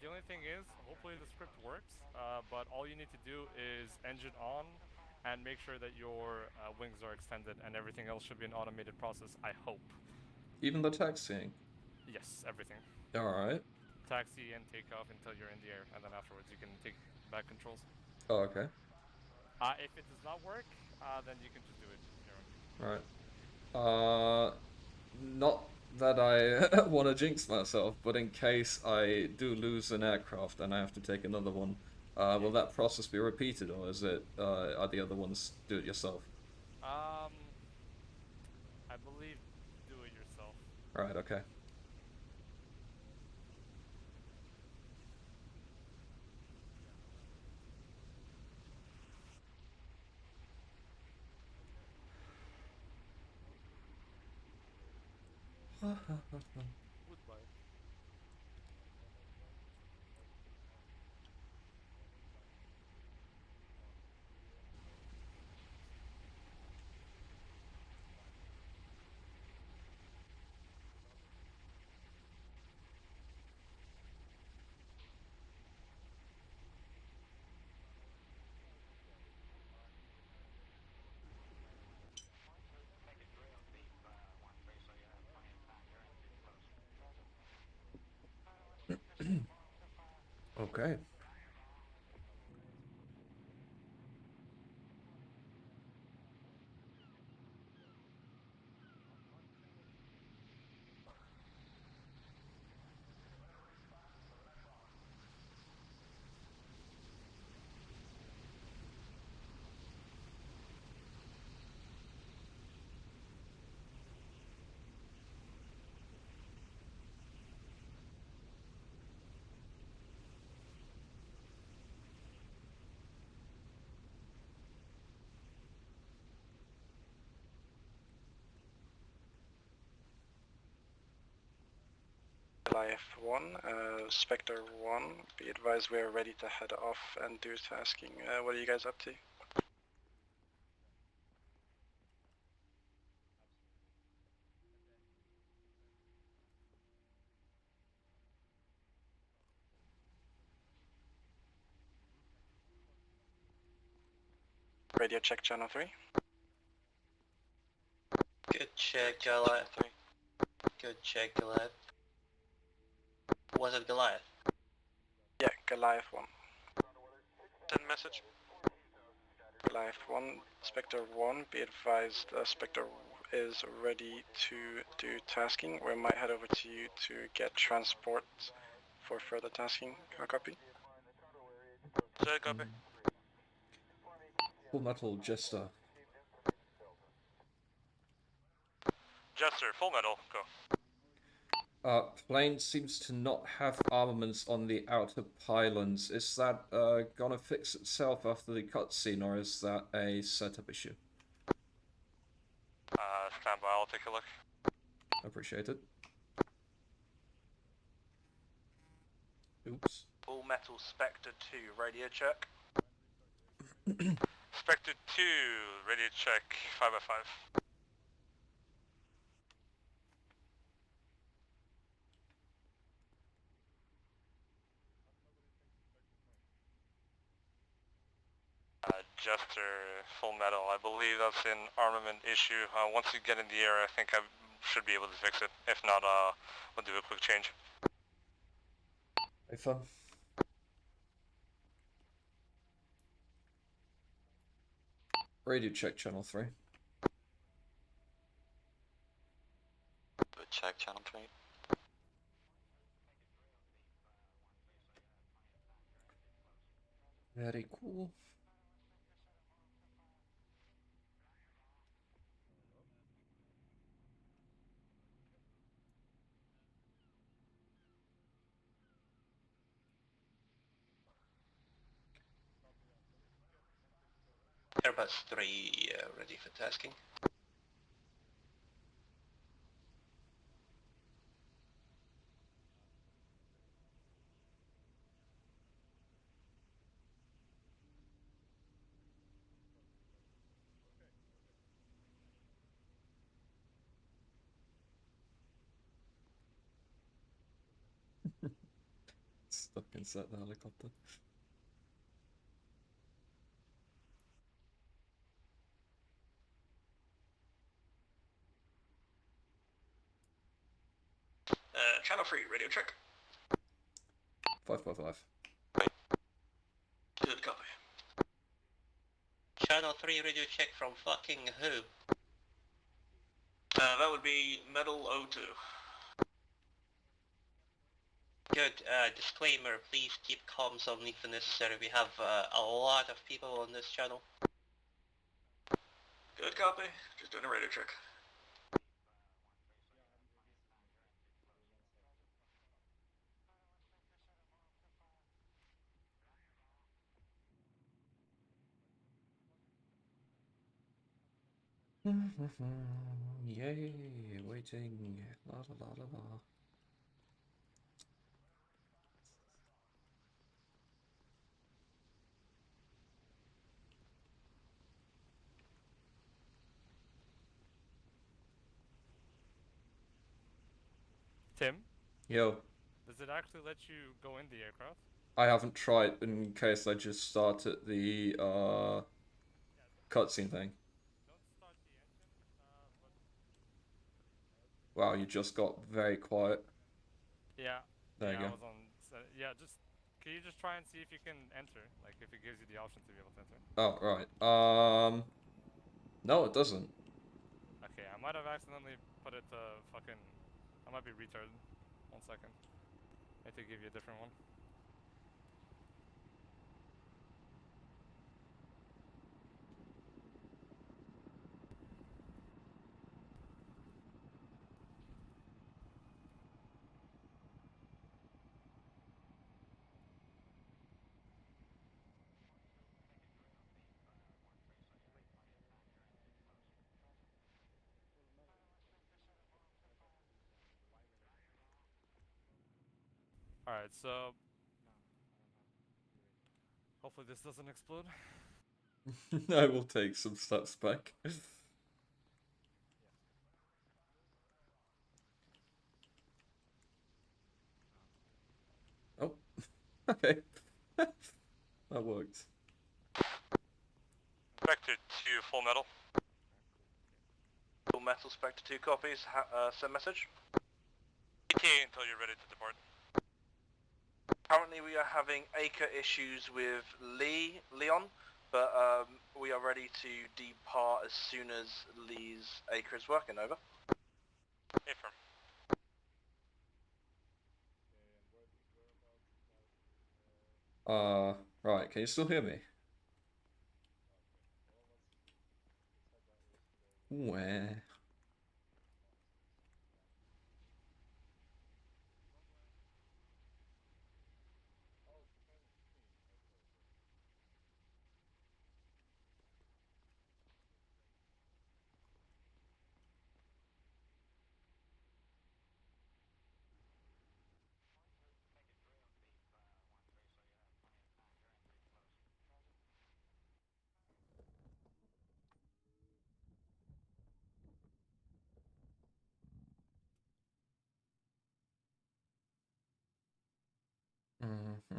The only thing is, hopefully the script works, but all you need to do is engine on and make sure that your wings are extended, and everything else should be an automated process, I hope. Even the taxiing? Yes, everything. Alright. Taxi and take off until you're in the air, and then afterwards you can take back controls. Oh, okay. If it does not work, then you can just do it. Right. Not that I want to jinx myself, but in case I do lose an aircraft and I have to take another one, will that process be repeated, or is it, are the other ones do it yourself? I believe do it yourself. Right, okay. Goodbye. Okay. Life 1, Spectre 1, be advised we are ready to head off and do tasking. What are you guys up to? Radio check channel 3. Good check, Goliath. Good check, Goliath. Was it Goliath? Yeah, Goliath 1. Send message. Goliath 1, Spectre 1, be advised Spectre is ready to do tasking. We might head over to you to get transport for further tasking. Can I copy? Sir, copy. Full Metal Jester. Jester, full metal, go. Plane seems to not have armaments on the outer pylons. Is that gonna fix itself after the cutscene, or is that a setup issue? Stand by, I'll take a look. Appreciate it. Oops. Full metal Spectre 2, radio check. Spectre 2, radio check, 5x5. Jester, full metal, I believe that's an armament issue. Once you get in the air, I think I should be able to fix it. If not, we'll do a quick change. Hey, fun. Radio check channel 3. Good check, channel 3. Very cool. Airbus 3 ready for tasking. Stuck inside the helicopter. Channel 3, radio check. 5x5. Good copy. Channel 3 radio check from fucking who? That would be Metal 02. Good. Disclaimer, please keep comms on if necessary. We have a lot of people on this channel. Good copy. Just doing a radio check. Yay, waiting. La la la la la. Tim? Yo, Does it actually let you go in the aircraft? I haven't tried in case I just started the cutscene thing. Don't start the engine, Wow, you just got very quiet. yeah. There yeah, you I go. was on. Yeah, just can you just try and see if you can enter? Like, if it gives you the option to be able to enter. Oh, right. No, it doesn't. Okay, I might have accidentally put it to fucking... I might be retarded. 1 second. I have to give you a different one. Alright, so... Hopefully this doesn't explode. I will take some stats back. Oh, okay. That worked. Spectre to Full Metal. Full Metal Spectre 2 copies. Send message. ETA until you're ready to depart. Currently we are having acre issues with Leon, but we are ready to depart as soon as Lee's acre is working, over. Affirm. Right, can you still hear me? Where? Mm-hmm.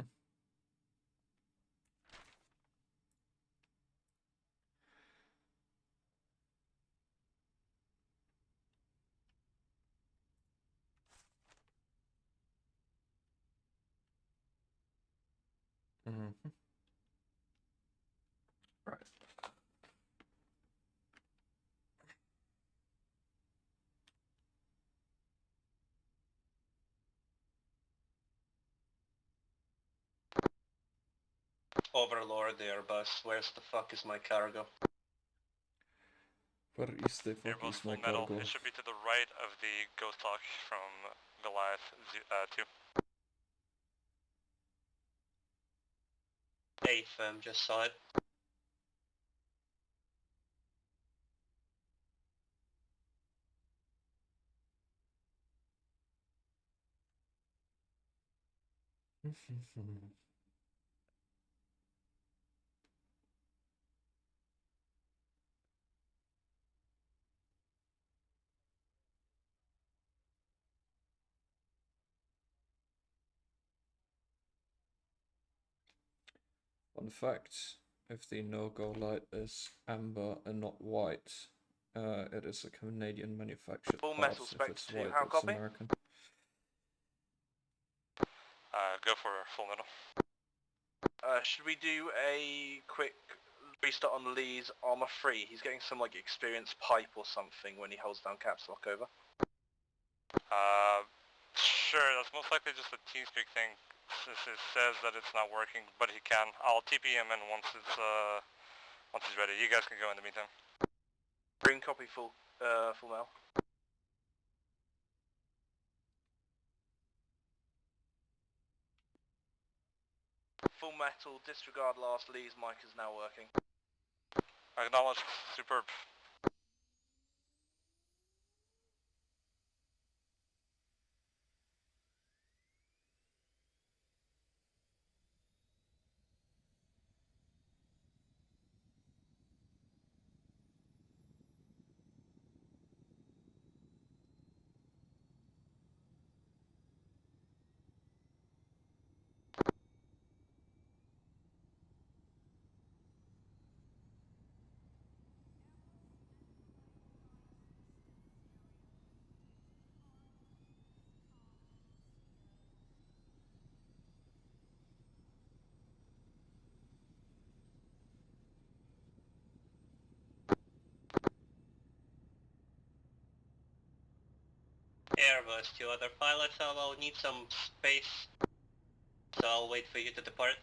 Mm-hmm. Right. Overlord the Airbus, where's the fuck is my cargo? Where is the fuck Airbus is my Full Metal. cargo? It should be to the right of the Ghost Hawk from Goliath 2. Affirm, just saw it. Fun fact, if the no-go light is amber and not white, it is a Canadian manufactured Full part. Metal If Spectre it's 2, white, how it's copy? American. Go for Full Metal. Should we do a quick restart on Lee's Arma 3? He's getting some like experience pipe or something when he holds down caps lock, over. Sure, that's most likely just a TeamSpeak thing. It says that it's not working, but he can. I'll TP him in once he's ready. You guys can go in the meantime. Green copy full mail. Full Metal, disregard last, Lee's mic is now working. Acknowledge. Superb. Airbus to other pilots, I'll need some space, so I'll wait for you to depart.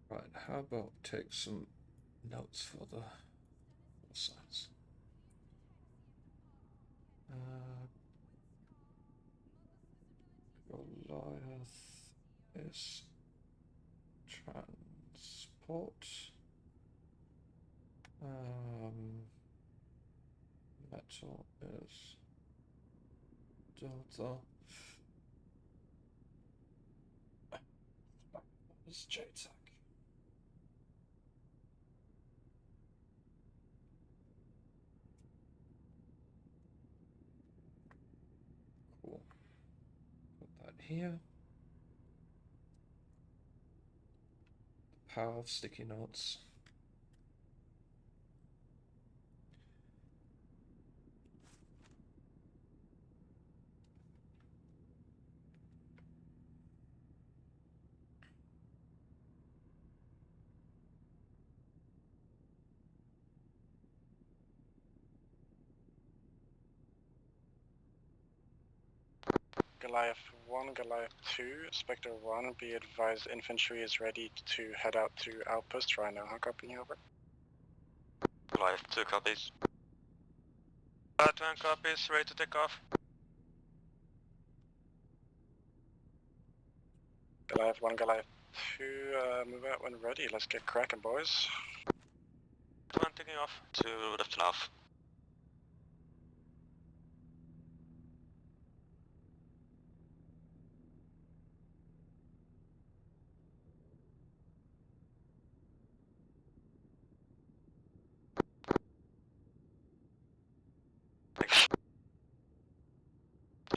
Right, how about take some notes for the signs. Goliath is transport. Metal is Delta. Is JTAC. Cool. Put that here. The power of sticky notes. Goliath 1, Goliath 2, Spectre 1, be advised infantry is ready to head out to outpost right now. How copy you over? Goliath 2 copies. Goliath 1 copies, ready to take off. Goliath 1, Goliath 2, move out when ready. Let's get cracking, boys. 1 taking off. 2 left and off.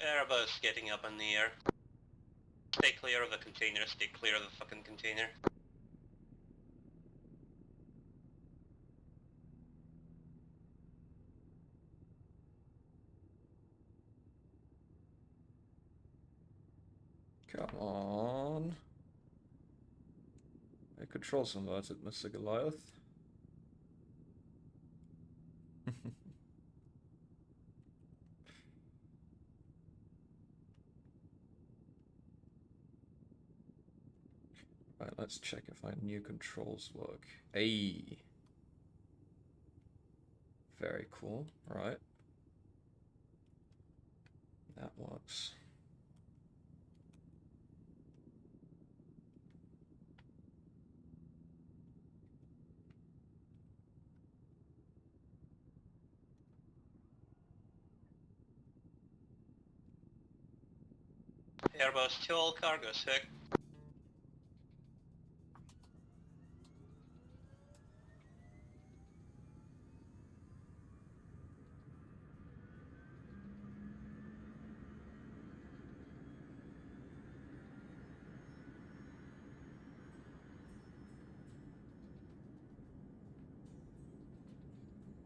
Airbus getting up in the air. Stay clear of the container, stay clear of the fucking container. Come on. Your controls inverted, Mr. Goliath. Right, let's check if my new controls work. Hey. Very cool. Right. That works. Airbus to all cargo, sec.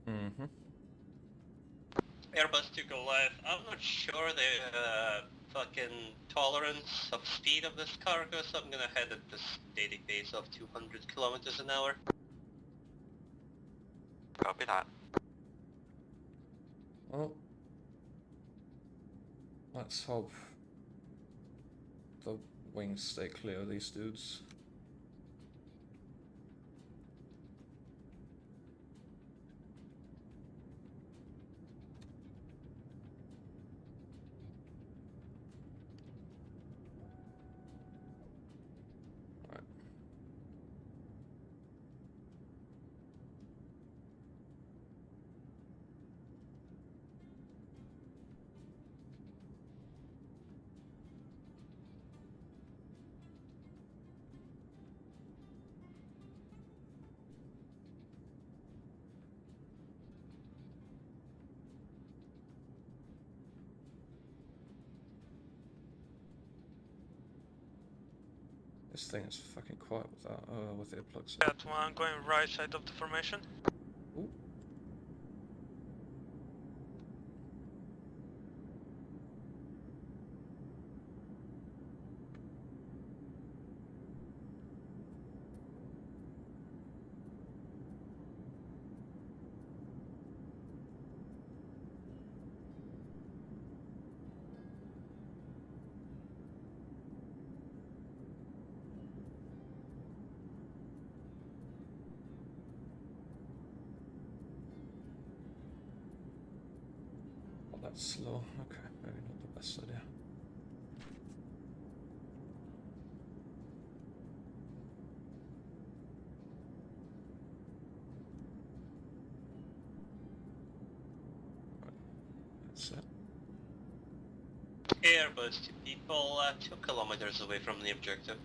Mm-hmm. Airbus to Goliath. I'm not sure the fucking tolerance of speed of this cargo, so I'm gonna head at the static pace of 200 kilometers an hour. Copy that. Well, let's hope the wings stay clear of these dudes. This thing is fucking quiet without with earplugs in. That one going right side of the formation. Ooh. that slow. Okay, maybe not the best idea. That's it. Airbus to people 2 kilometers away from the objective.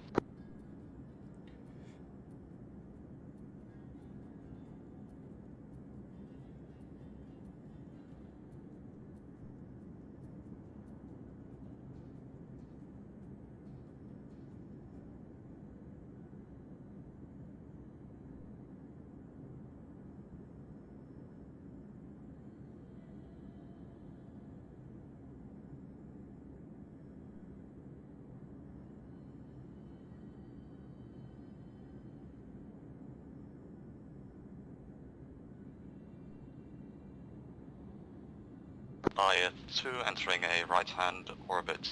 I-2 entering a right-hand orbit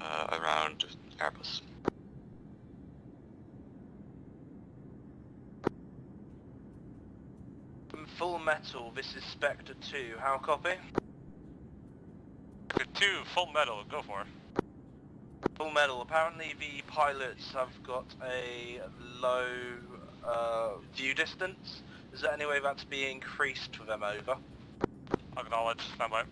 around Airbus. Full Metal, this is Spectre 2, how copy? Spectre 2, full metal, go for it. Full Metal, apparently the pilots have got a low view distance. Is there any way that's be increased for them, over? Acknowledge, stand by.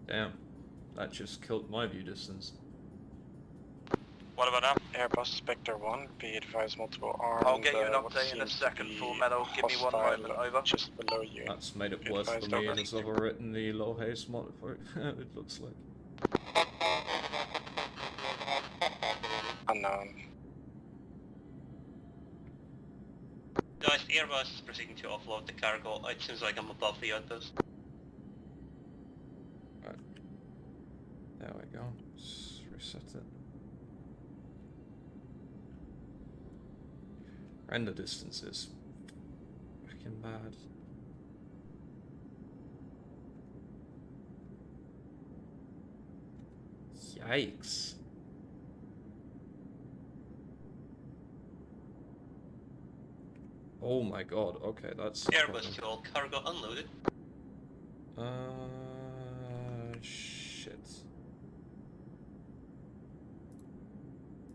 Damn, that just killed my view distance. What about now? Airbus Spectre 1, be advised multiple armed. I'll get you an update in a second, Full Metal. Give me 1 moment, over. Just below you. That's made it worse for me as I've overwritten the low haste mod for it, it looks like. Unknown. Guys, Airbus is proceeding to offload the cargo. It seems like I'm above the outpost. Right. There we go. Let's reset it. Render distance is freaking bad. Yikes. Oh my god, okay, that's... Airbus to all cargo unloaded. Shit.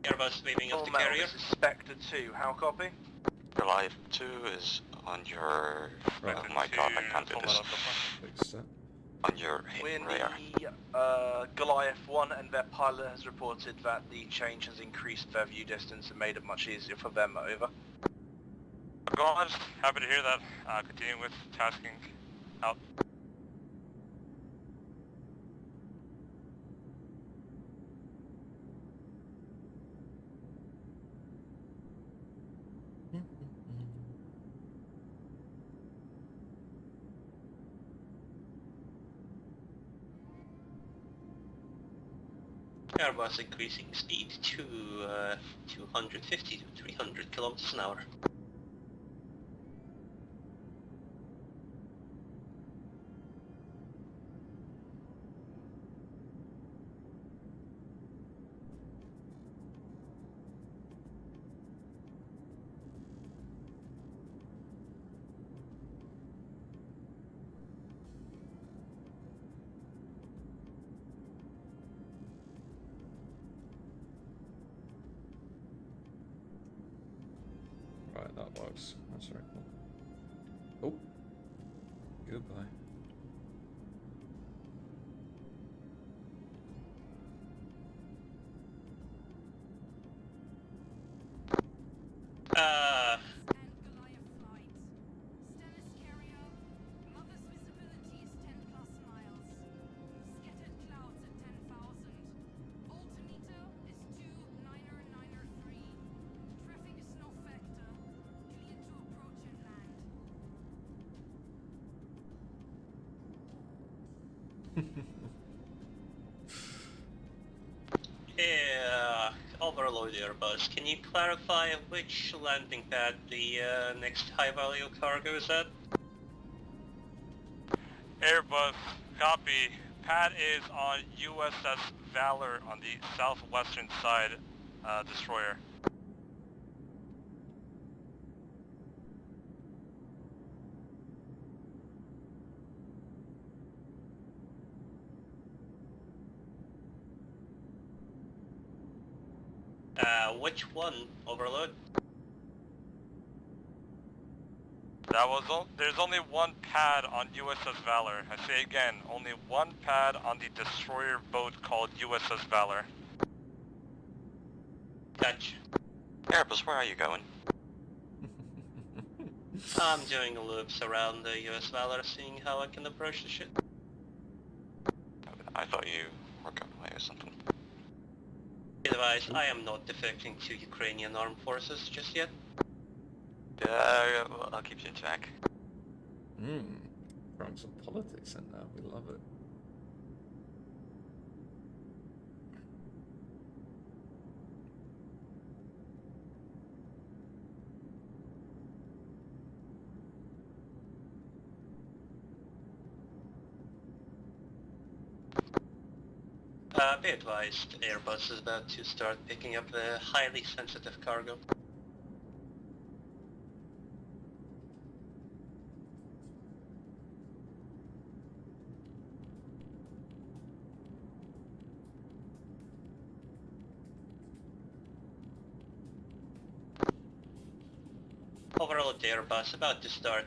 Airbus waving off Full the Metal, carrier. this is Spectre 2, how copy? Goliath 2 is on your... Right. Oh my god, I can't do this. Fix that. On your We're in rear. the Goliath 1 and their pilot has reported that the change has increased their view distance and made it much easier for them, over. Acknowledge, happy to hear that. Continuing with tasking out. Airbus increasing speed to 250 to 300 kilometers an hour. Right, that works. That's very cool. Oh. Goodbye. Yeah, overload Airbus. Can you clarify which landing pad the next high-value cargo is at? Airbus, copy. Pad is on USS Valor on the southwestern side, destroyer. Which one? Overload? There's only one pad on USS Valor. I say again, only one pad on the destroyer boat called USS Valor. Gotcha. Erebus, where are you going? I'm doing loops around the US Valor, seeing how I can approach the ship. I thought you were going away or something. Otherwise, I am not defecting to Ukrainian armed forces just yet. Well, I'll keep you in check. Throwing some politics in there, we love it. Be advised, Airbus is about to start picking up the highly sensitive cargo. Overall, the Airbus about to start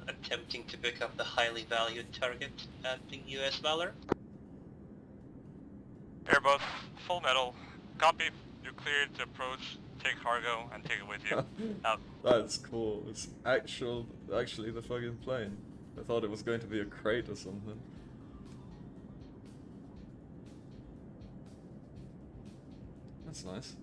attempting to pick up the highly valued target at the US Valor. Airbus, full metal. Copy. You're cleared to approach, take cargo, and take it with you. Out. That's cool. It's actually the fucking plane. I thought it was going to be a crate or something. That's nice.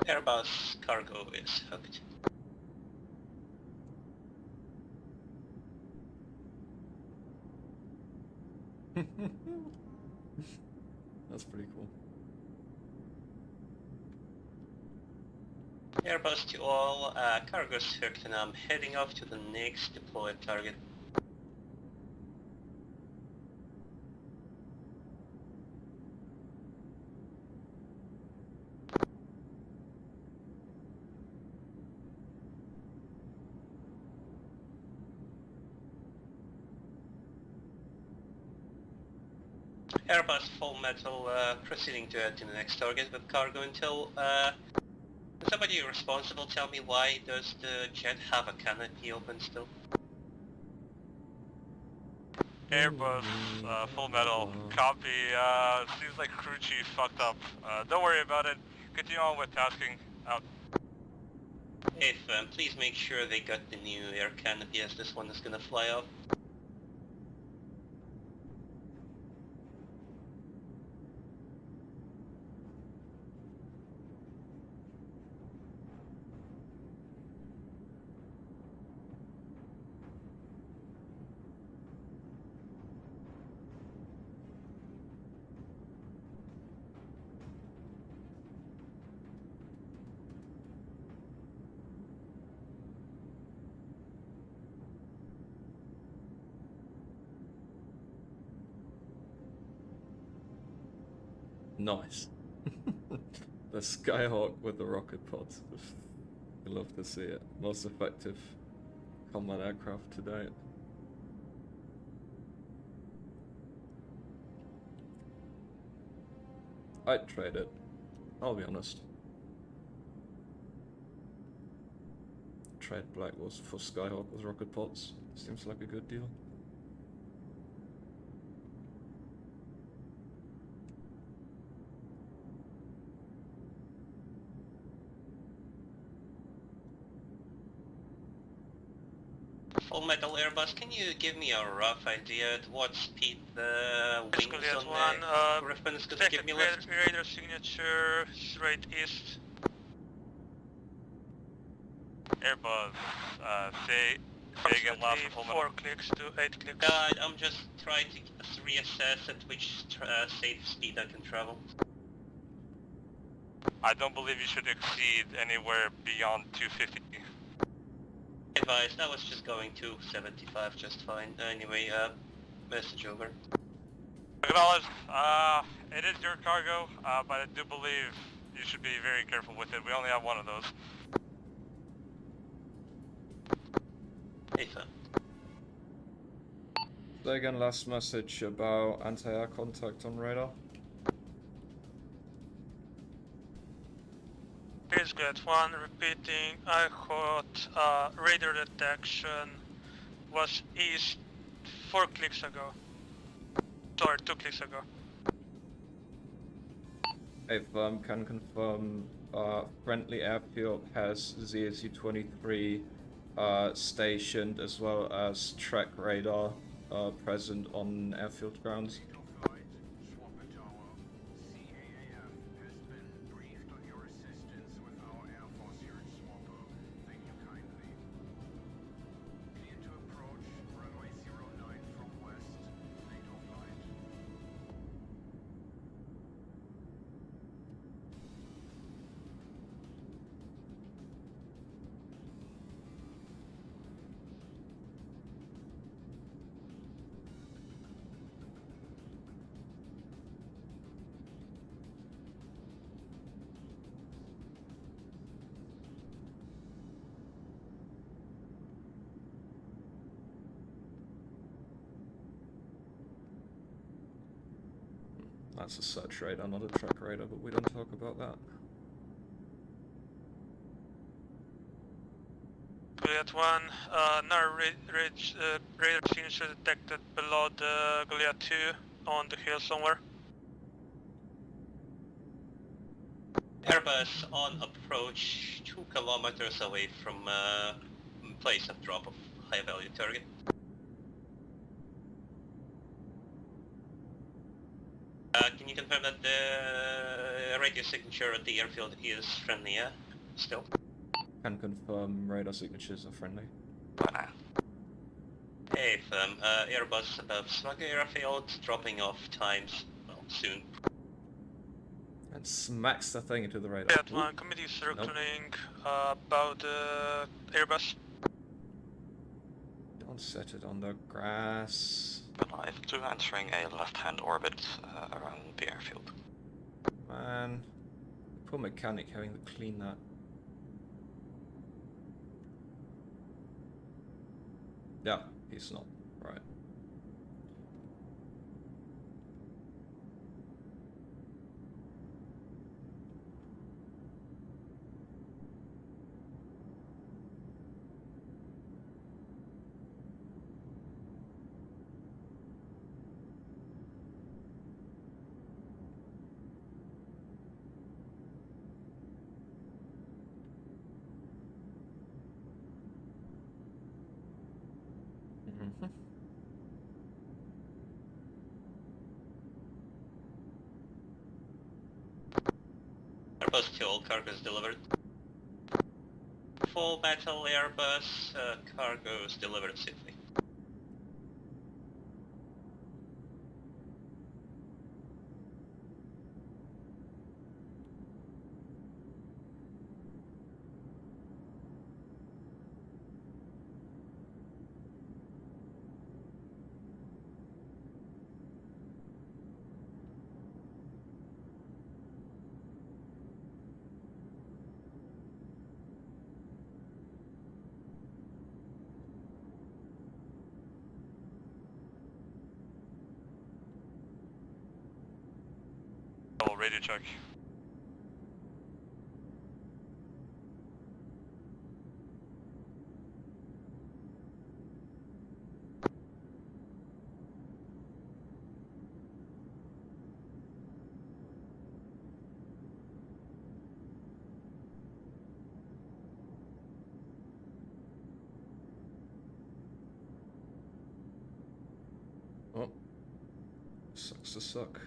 Airbus cargo is hooked. That's pretty cool. Airbus to all, cargo's hooked and I'm heading off to the next deployed target. Airbus full metal, proceeding to head to the next target with cargo until, can somebody responsible tell me why does the jet have a canopy open still? Airbus, full metal. Copy. Seems like crew chief fucked up. Don't worry about it. Continue on with tasking. Out. If, please make sure they got the new air canopy as this one is gonna fly off. Nice. The Skyhawk with the rocket pods. I love to see it. Most effective combat aircraft to date. I'd trade it. I'll be honest. Trade Black was for Skyhawk with rocket pods. Seems like a good deal. Full Metal Airbus, can you give me a rough idea at what speed the wings Juliet on 1, the Griffin is gonna give me left? radar signature straight east. Airbus, say again last Full Metal. 4 clicks to 8 clicks. I'm just trying to reassess at which safe speed I can travel. I don't believe you should exceed anywhere beyond 250. Advised, I was just going to 75 just fine. Anyway, message over. Acknowledged. It is your cargo, but I do believe you should be very careful with it. We only have one of those. Hey, sir. So again, last message about anti-air contact on radar. Here's Juliet 1, repeating, I got radar detection was east 4 clicks ago. Sorry, 2 clicks ago. Hey, can confirm friendly airfield has ZSU-23 stationed as well as track radar present on airfield grounds. That's a search radar, not a track radar, but we don't talk about that. Goliath 1, radar signature detected below the Goliath 2 on the hill somewhere. Airbus on approach 2 kilometers away from place of drop of high value target. Can you confirm that the radio signature at the airfield is friendly, yeah? Still? Can confirm radar signatures are friendly. Hey, firm. Airbus above Smug Airfield, dropping off times, well, soon. And smacks the thing into the radar. Goliath 1, committee circling about the Airbus. Don't set it on the grass. Alive to entering a left-hand orbit around the airfield. Man, poor mechanic having to clean that. Yeah, he's not. Right. Airbus to all cargoes delivered. Full Metal Airbus, cargoes delivered safely. Oh, radio check. Sucks to suck.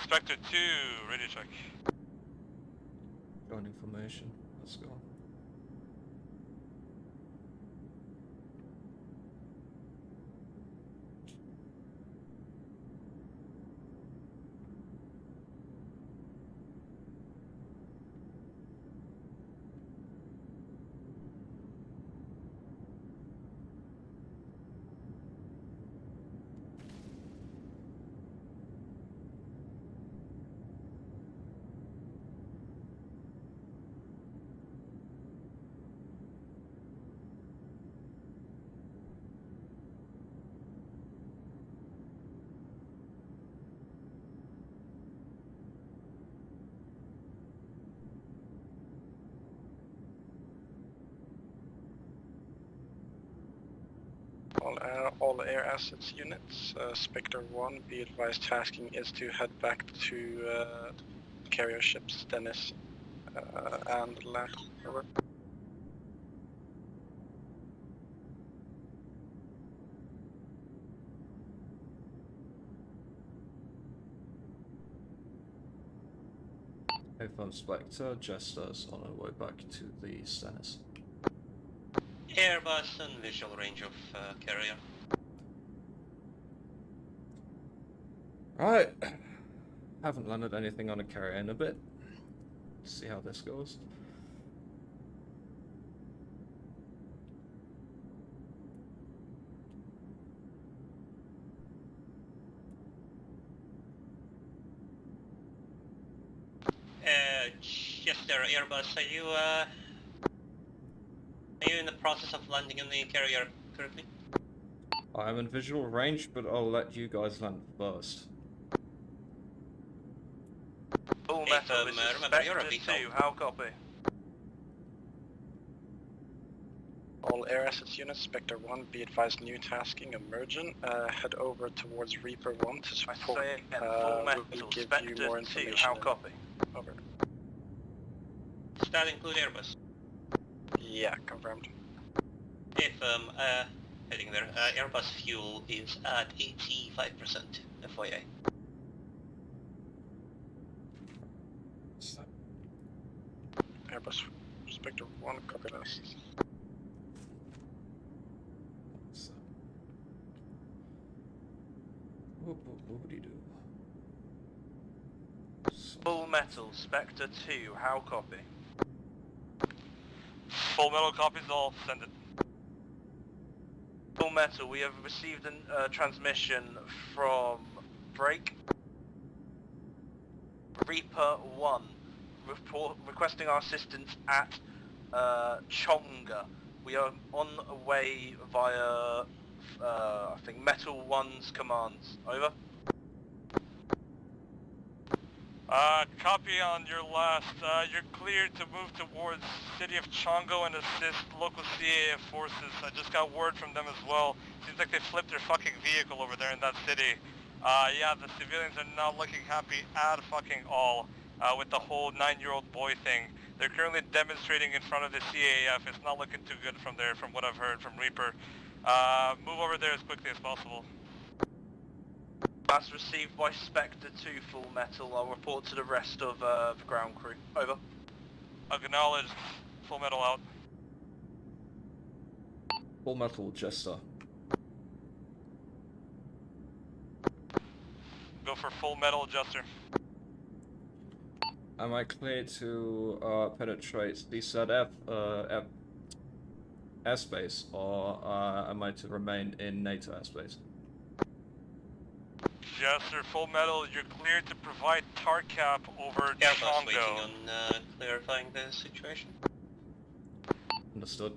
Spectre 2, radio check. Joining formation. Let's go. All air assets units, Spectre 1, be advised tasking is to head back to carrier ships Dennis and land. Over. A-Firm Spectre, Jesters on our way back to the Stennis. Airbus and visual range of carrier. Right. Haven't landed anything on a carrier in a bit. Let's see how this goes. Chester, Airbus, are you in the process of landing in the carrier currently? I am in visual range, but I'll let you guys land first. Full metal, this is remember, you're a Spectre VTOL. 2, how copy? All air assets units, Spectre 1, be advised new tasking emergent. Head over towards Reaper 1 to support. I say again, full metal, we'll give Spectre you more 2, information. how copy? Over. Does that include Airbus? Yeah, confirmed. If heading there, Airbus fuel is at 85%, FYI. Airbus Spectre 1, copy this. Whoop-de-doo. Full metal, Spectre 2, how copy? Full metal copies, all send it. Full metal, we have received a transmission from Break. Reaper 1, requesting our assistance at Chonga. We are on a way via, I think, Metal 1's commands. Over. Copy on your last. You're cleared to move towards city of Chongo and assist local CAF forces. I just got word from them as well. Seems like they flipped their fucking vehicle over there in that city. Yeah, the civilians are not looking happy at fucking all with the whole 9-year-old boy thing. They're currently demonstrating in front of the CAF. It's not looking too good from there, from what I've heard from Reaper. Move over there as quickly as possible. That's received by Spectre 2, full metal. I'll report to the rest of the ground crew. Over. Acknowledged. Full metal out. Full metal, Jester. Go for full metal, Jester. am I clear to penetrate the said airspace, or am I to remain in NATO airspace? Jester, Full Metal, you're cleared to provide tar cap over Airbus waiting Chongo. on clarifying the situation. Understood.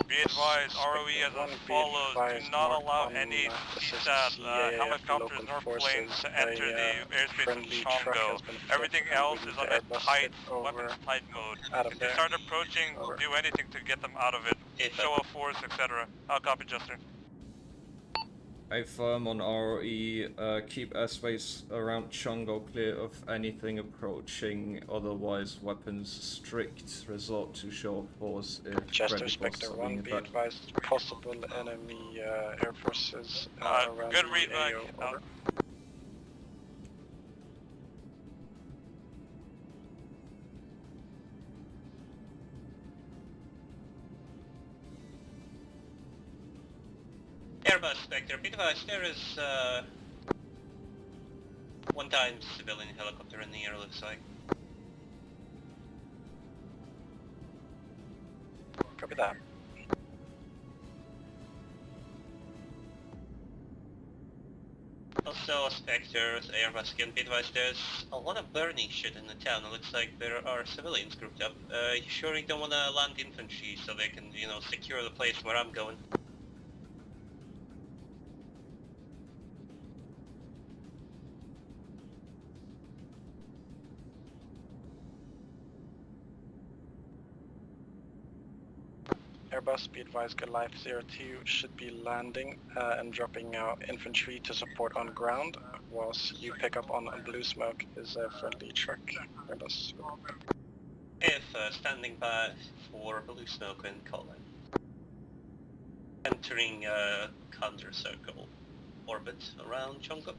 Be advised, ROE as follows. Do not allow any CSAT, helicopters nor planes to enter the airspace of Chongo. Everything else is under tight, weapons tight mode. If they start approaching, do anything to get them out of it. Show of force, etc. I'll copy, Jester. A firm on ROE, keep airspace around Chongo clear of anything approaching, otherwise weapons strict, resort to show of force if Jester ready for Spectre something 1, in be fact. advised possible enemy air forces around Good the read back. AO, over. Airbus Spectre, be advised, there is one-time civilian helicopter in the air, looks like. Copy that. Also, Spectre, Airbus again, be advised, there's a lot of burning shit in the town. It looks like there are civilians grouped up. You sure you don't want to land infantry so they can, you know, secure the place where I'm going? Airbus, be advised, Goliath 02 should be landing and dropping out infantry to support on ground, whilst you pick up on Blue Smoke is a friendly truck. Airbus. If standing by for Blue Smoke and Colin. Entering counter circle orbit around Chongo.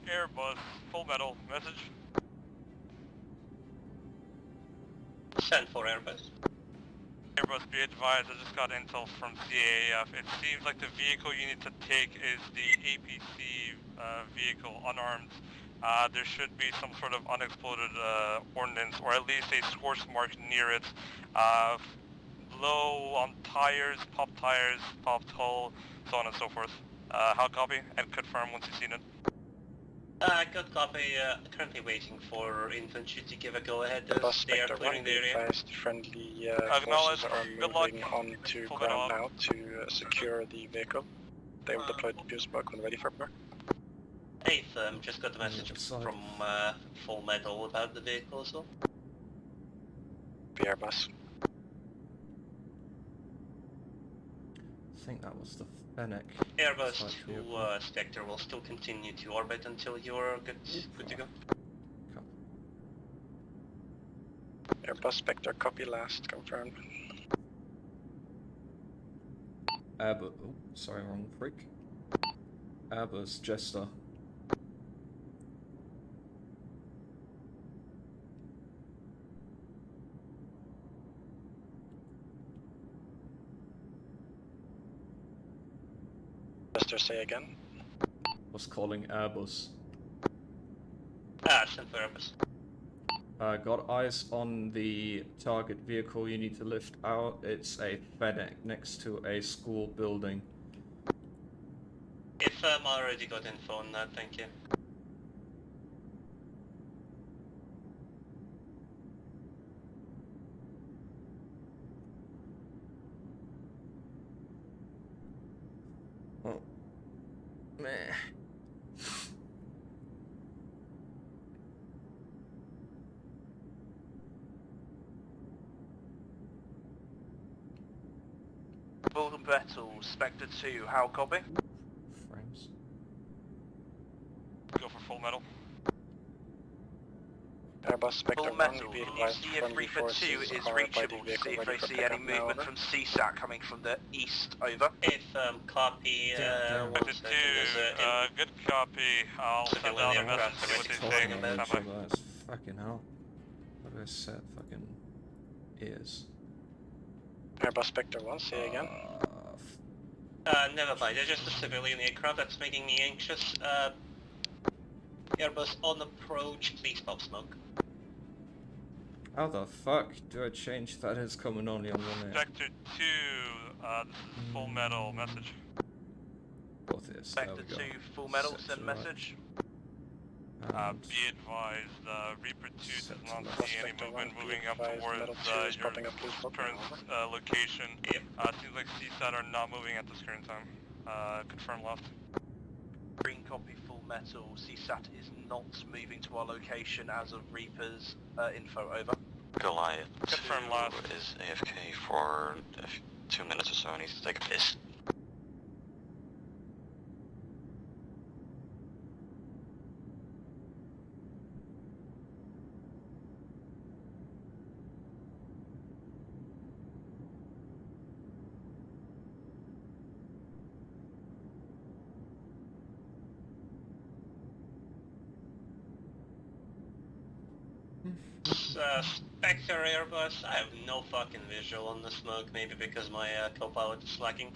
Airbus, Full Metal, message. Send for Airbus. Airbus, be advised, I just got intel from CAF. It seems like the vehicle you need to take is the APC vehicle, unarmed. There should be some sort of unexploded ordnance, or at least a scorch mark near it. Low on tires, popped hull, so on and so forth. How copy? And confirm once you've seen it. Good copy. Currently waiting for infantry to give a go-ahead. Airbus They are Spectre clearing 1, the be area. advised, friendly Acknowledge. forces are Good luck. moving onto Full ground metal. now to secure the vehicle. They will deploy the Blue Smoke when ready for burn. Hey, just got a message from Full Metal about the vehicle as well. Be Airbus. I think that was the Fennec. Airbus Side to vehicle. Spectre will still continue to orbit until you're good to go. Airbus Spectre, copy last, confirmed. Airbus, oh, sorry, wrong freak. Airbus, Jester. Airbuster, say again. Was calling Airbus. Ah, send for Airbus. Got eyes on the target vehicle you need to lift out. It's a FedEx next to a school building. If already got info on that, thank you. Oh. Meh. Bull Battle, Spectre 2, how copy? Frames. Go for full metal. Airbus Spectre Full 1, metal, be can you advised see if friendly Reaper 2 forces is are by the reachable to vehicle see if ready they for see pickup any now, movement over. from CSAT coming from the east, over? If copy, Damn. 1 second, there's Good copy. I'll send Civilian out a aircraft message, see what they Talking say. over Stand each by. other, that's fucking hell. How do I set fucking ears? Airbus Spectre 1, say again. never mind, it's just a civilian aircraft that's making me anxious. Airbus on approach, please stop smoke. How the fuck do I change that is coming only on one ear? Sector 2, this is full metal message. Both ears, there we Spectre go. 2, full metal, Set send to right. message. And Be advised, Reaper 2 does Set not to see any Spectre movement 1, be moving up advised, towards Metal 2 is your popping up, please book current now, location. Yep. Seems like CSAT are not moving at this current time. Confirm left. Green copy, full metal. CSAT is not moving to our location as of Reaper's info, over. Goliath Confirm 2 last. is AFK for 2 minutes or so. I need to take a piss. Spectre Airbus, I have no fucking visual on the smoke, maybe because my co-pilot is slacking.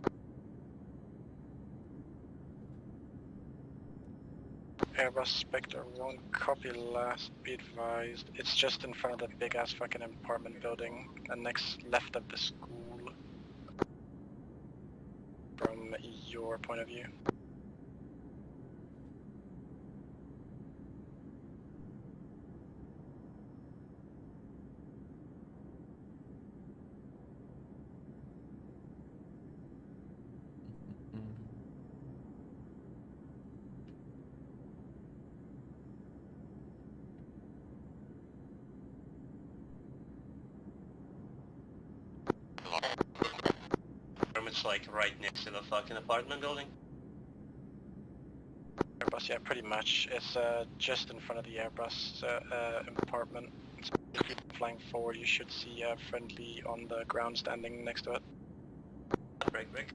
Airbus Spectre 1, copy last, be advised. It's just in front of that big ass fucking apartment building, and next left of the school. From your point of view. It's like right next to the fucking apartment building. Airbus, yeah, pretty much. It's just in front of the Airbus apartment. If you're flying forward, you should see a friendly on the ground standing next to it. Break.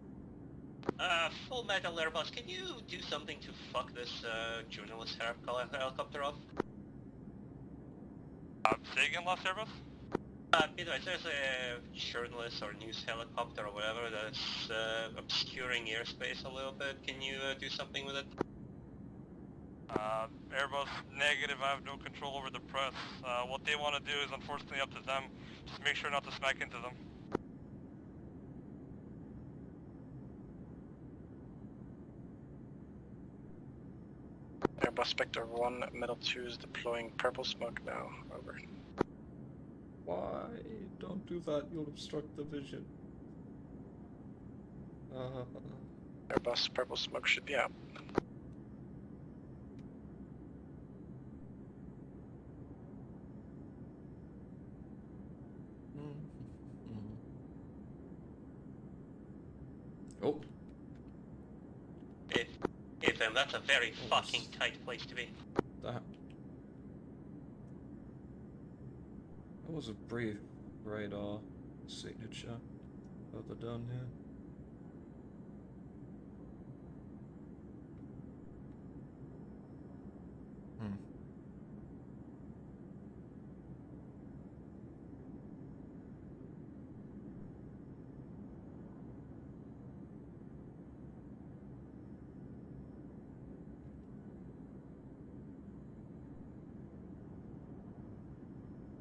Full metal Airbus, can you do something to fuck this journalist helicopter off? Say again, last Airbus? There's a journalist or news helicopter or whatever that's obscuring airspace a little bit. Can you do something with it? Airbus, negative. I have no control over the press. What they want to do is unfortunately up to them. Just make sure not to smack into them. Airbus Spectre 1, Metal 2 is deploying purple smoke now. Over. Why? Don't do that, you'll obstruct the vision. Airbus purple smoke should be out. Oh. If that's a very fucking tight place to be. That was a brief radar signature further down here.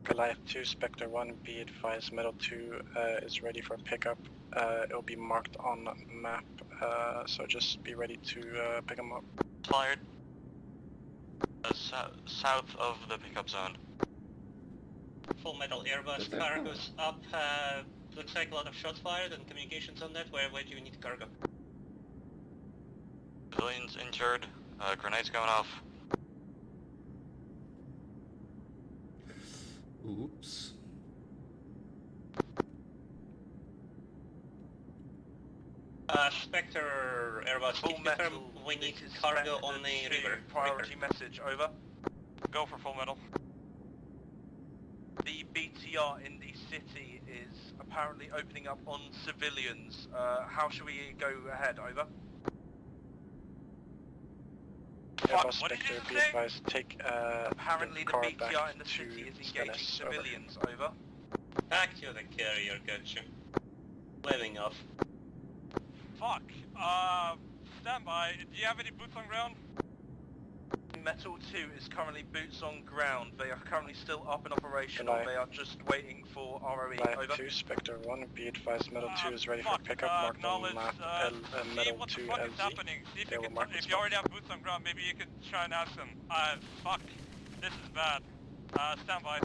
Goliath 2, Spectre 1, be advised, Metal 2 is ready for pickup. It'll be marked on map, so just be ready to pick them up. Fired. South of the pickup zone. Full Metal Airbus, cargo's up. Looks like a lot of shots fired and communications on that. Where do you need cargo? Civilians injured. Grenades going off. Oops. Spectre Airbus, Full can you confirm Metal, we need this is cargo Spectre on the 2, river? Priority message, over. Go for Full Metal. The BTR in the city is apparently opening up on civilians. How should we go ahead, over? Airbus Spectre, be advised, take Apparently the car BTR back in the to city is engaging Stennis, over. civilians, over. Back to the carrier, gotcha. Flaming off. Fuck. Stand by. Do you have any boots on ground? Metal 2 is currently boots on ground. They are currently still up and operational. Goodbye. They are just waiting for ROE, Goliath over. 2, Spectre 1, be advised, Metal 2 is ready for pickup, marked on map Metal what 2 the fuck is LZ. happening? See if They you will can, mark the if you spot. already have boots on ground, maybe you could try and ask them. Fuck. This is bad. Stand by.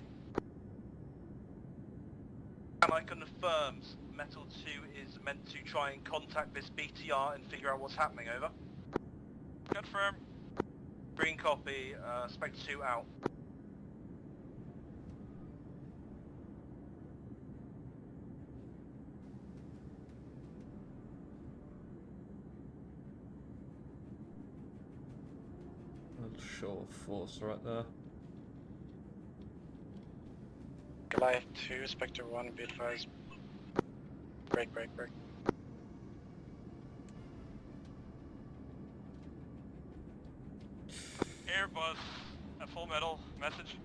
And I confirm Metal 2 is meant to try and contact this BTR and figure out what's happening, over. Confirm. Green copy, Spectre 2 out. Little show of force right there. Goliath 2, Spectre 1, be advised. Break. Airbus. Full Metal. Message.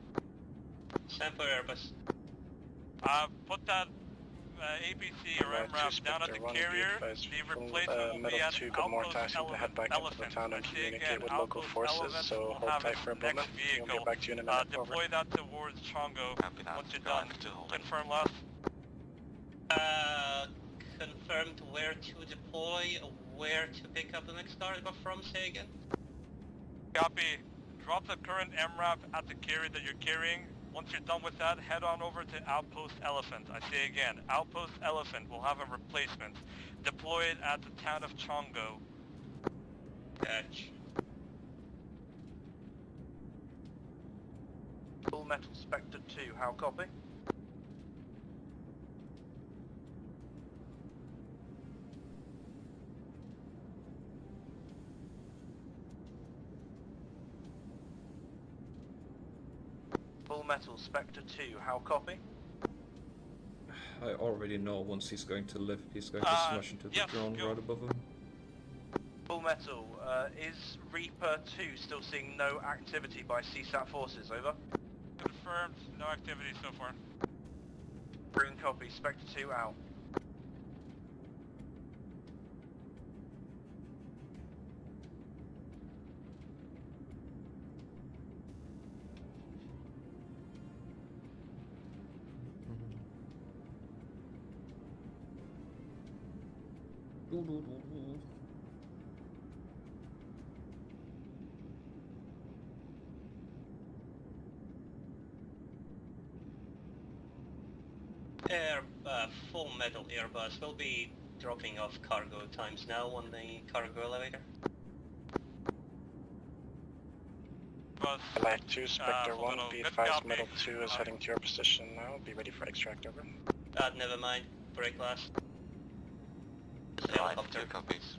Stand for Airbus. Put that APC or MRAP down at the carrier. The replacement will Metal be at 2 got more Outpost tasks to head back into the Elephant. town and I say communicate again, with local Outpost forces, Elephant so will hold have tight its for a next moment. We'll vehicle. get back to you in a minute. Over. Deploy that towards Chongo. Once you're done. Confirm last. Confirmed where to deploy, where to pick up the next cargo from, say again? Copy. Drop the current MRAP at the carrier that you're carrying. Once you're done with that, head on over to Outpost Elephant. I say again, Outpost Elephant will have a replacement. Deploy it at the town of Chongo. Catch. Full Metal Spectre 2, how copy? Full Metal Spectre 2, how copy? I already know once he's going to live, he's going to smash into the drone right above him. Full Metal, is Reaper 2 still seeing no activity by CSAT forces, over? Confirmed, no activity so far. Green copy, Spectre 2 out. Full Metal Airbus will be dropping off cargo times now on the cargo elevator. Goliath 2, Spectre 1, be advised, Metal 2 is heading to your position now. Be ready for extract, over. Never mind. Break last. Goliath 2 copies.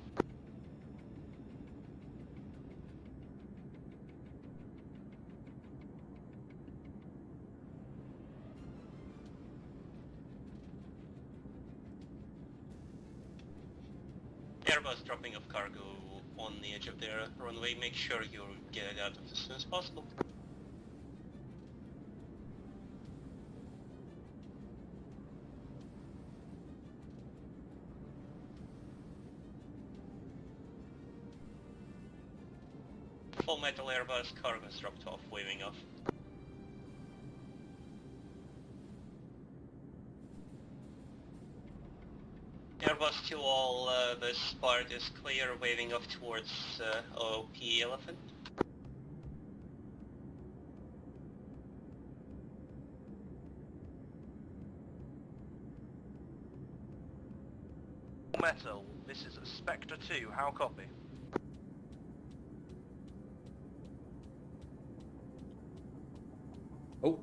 Airbus dropping off cargo on the edge of their runway. Make sure you get it out of as soon as possible. Full Metal Airbus, cargo is dropped off, waving off. Airbus to all, this part is clear, waving off towards OP Elephant. Metal, this is Spectre 2, how copy? Oh,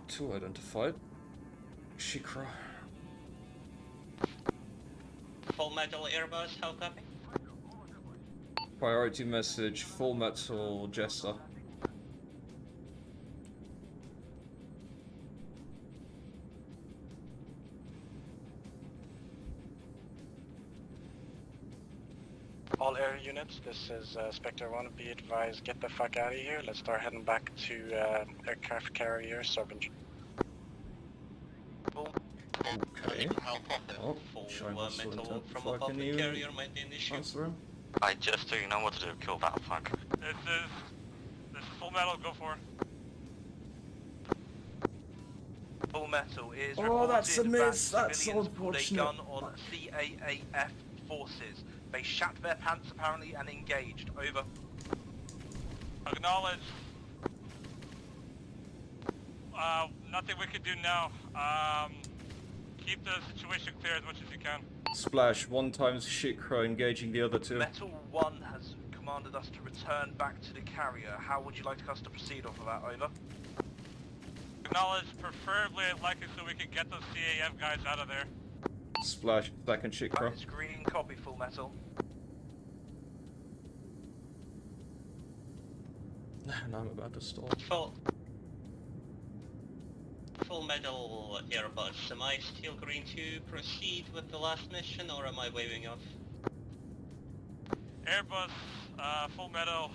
2 identified. Shikra. Full Metal Airbus, how copy? Priority message, Full Metal Jester. All air units, this is Spectre 1, be advised, get the fuck out of here. Let's start heading back to aircraft carrier Serpent. Okay. Oh, showing us Metal intent from before above can the you carrier might be an issue. answer him? I just do know what to do. Kill that fuck. This is Full Metal, go for it. Full Metal is Oh, that's a reported miss. that That's so civilians pulled a unfortunate. gun on CAAF forces. They shat their pants apparently and engaged. Over. Acknowledge. Nothing we can do now. Keep the situation clear as much as you can. Splash, 1 times Shikra engaging the other 2. Metal 1 has commanded us to return back to the carrier. How would you like us to proceed off of that? Over. Acknowledge, preferably likely so we can get those CAF guys out of there. Splash, 2nd Shikra. That is green, copy. Full Metal. And I'm about to stall. Full Metal Airbus, am I still green to proceed with the last mission, or am I waving off? Airbus, Full Metal,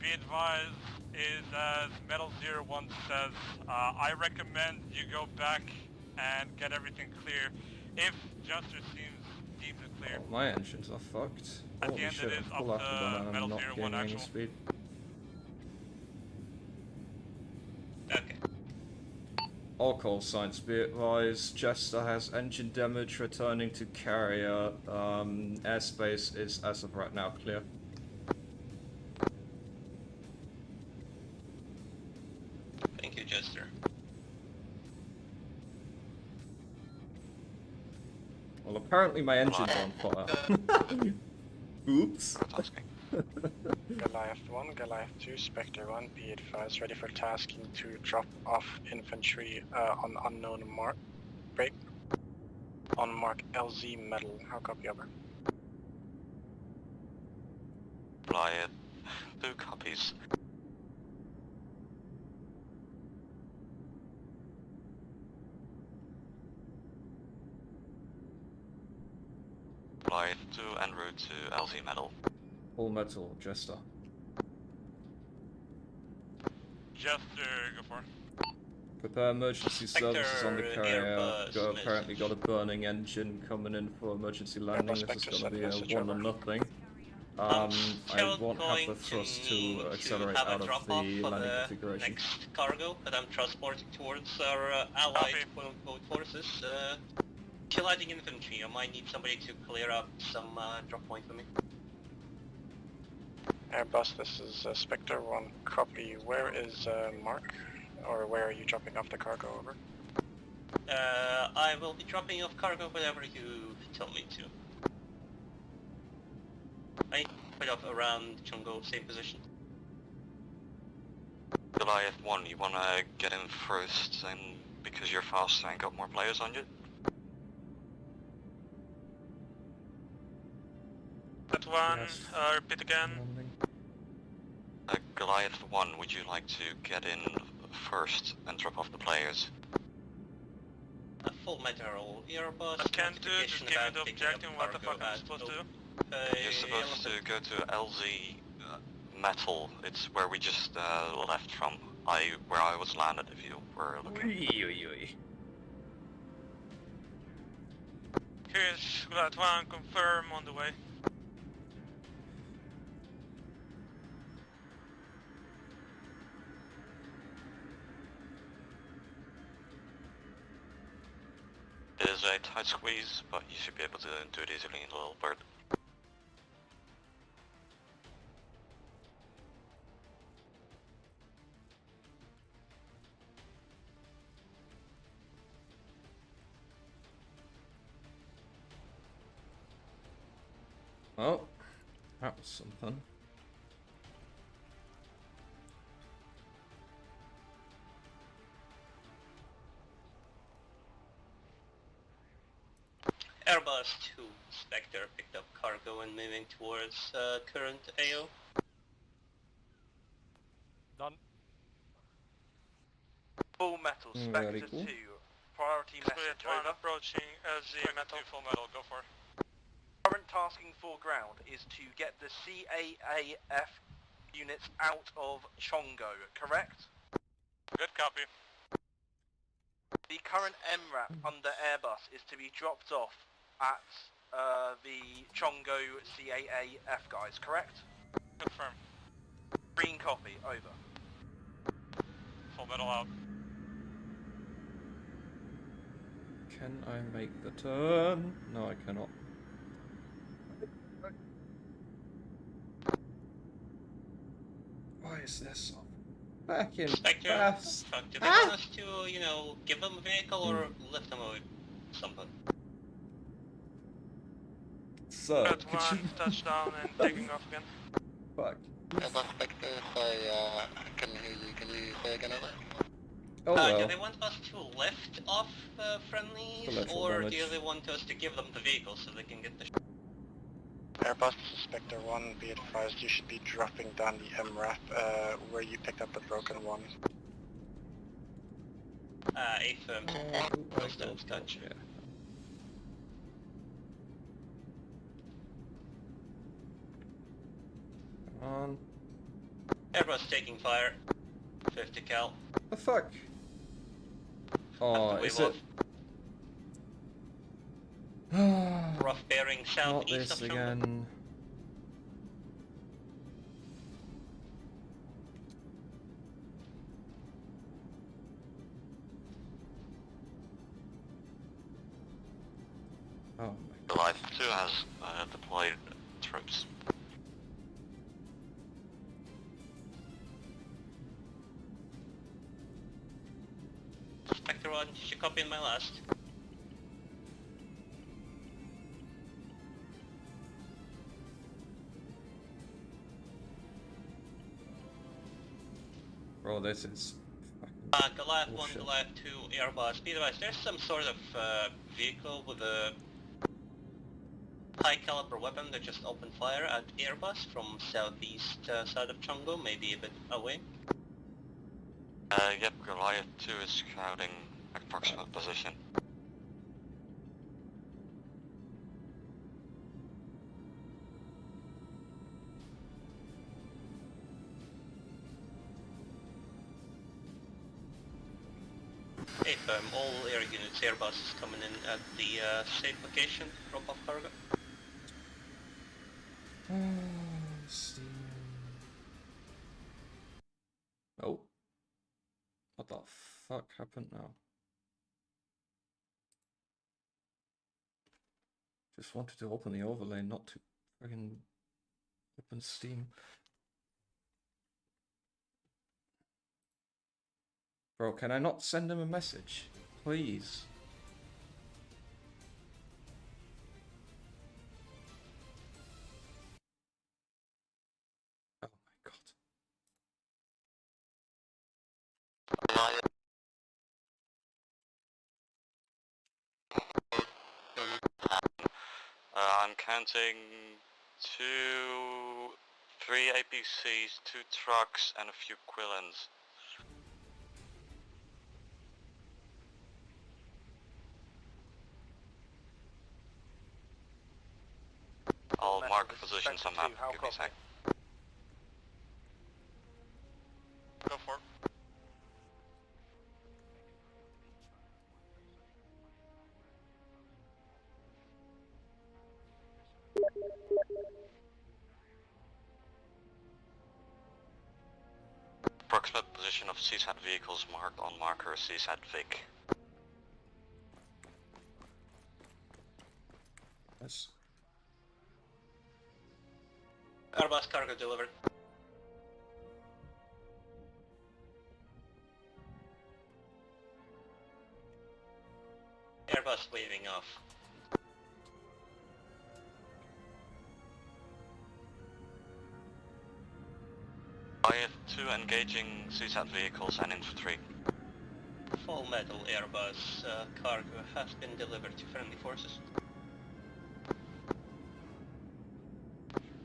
be advised, is as Metal 01 says, I recommend you go back and get everything clear. If Juster seems deemed it clear. Oh, my engines are fucked. At the Holy end shit, it is I'm full up after to that and Metal I'm not 01 gaining any actual. speed. Okay. All call signs be advised. Jester has engine damage returning to carrier. Airspace is as of right now clear. Thank you, Jester. Well, apparently my engine's on fire. Oops. Goliath 1, Goliath 2, Spectre 1, be advised, ready for tasking to drop off infantry on unknown mark. Break. On mark LZ metal. How copy, over? Goliath, 2 copies. Goliath 2 en route to LZ metal. Full Metal Jester. Jester, go for it. Prepare emergency services on the Spectre, carrier. Airbus, Apparently got a burning engine coming in for emergency landing. Airbus, This is Spectre, gonna be send a message 1 or over. nothing. I won't have the thrust to accelerate have a out of drop-off the for landing the configuration. next cargo that I'm transporting towards our allied quote-unquote forces. Colliding infantry, I might need somebody to clear up some drop point for me. Airbus, this is Spectre 1, copy. Where is Mark? Or where are you dropping off the cargo, over? I will be dropping off cargo wherever you tell me to. I put up around Chungo, same position. Goliath 1, you wanna get in first, and because you're faster and got more players on you? That one, repeat again. Goliath 1, would you like to get in first and drop off the players? A Full Metal Airbus. I can't do it, just give me the objective and what the fuck I'm supposed to do. You're supposed to go to LZ metal. It's where we just left from. Where I was landed, if you were looking. Here's that one, confirm on the way. It is is a tight squeeze, but you should be able to do it easily in Little Bird. Oh, that was something. Airbus 2, Spectre picked up cargo and moving towards current AO. Done. Full metal, Very Spectre cool. 2, priority message, One over. approaching LZ metal. Full metal, go for it. Current tasking foreground is to get the CAAF units out of Chongo, correct? Good copy. The current MRAP under Airbus is to be dropped off at the Chongo CAAF guys, correct? Confirm. Green copy, over. Full metal out. Can I make the turn? No, I cannot. Why is this so fucking Spectre, fast? do they want us to, you know, give them a vehicle or lift them over something? So, Good could one, you... touchdown and taking off again. Fuck. Spectre, sorry, I couldn't hear you. Can you say again over? Oh well. Do they want us to lift off friendlies, Collateral or damage. do they want us to give them the vehicle so they can get the... Airbus, Spectre 1, be advised you should be dropping down the MRAP where you picked up the broken one. Affirm. Gotcha. Yeah. Come on. Airbus taking fire. 50 cal. The fuck? Oh, is it? Rough bearing Not southeast this of Chongo. again. Oh my Goliath 2 has deployed troops. Spectre 1, did you copy in my last? Bro, this is Goliath 1, bullshit. Goliath 2, Airbus. Be advised, there's some sort of vehicle with a high caliber weapon that just opened fire at Airbus from southeast side of Chongo, maybe a bit away. Yep, Goliath 2 is scouting approximate position. Affirm, all air units, Airbus is coming in at the safe location, drop off cargo. Steam. Oh. What the fuck happened now? Just wanted to open the overlay, not to friggin' open Steam. Bro, can I not send him a message? Please. Oh my god. I'm counting 3 APCs, 2 trucks, and a few Quillens. I'll mark positions on map. Give me a sec. Go for it. Approximate position of CSAT vehicles marked on marker CSAT Vic. Nice. Airbus cargo delivered. Airbus waving off. IF-2 engaging CSAT vehicles and infantry. Full metal Airbus cargo has been delivered to friendly forces.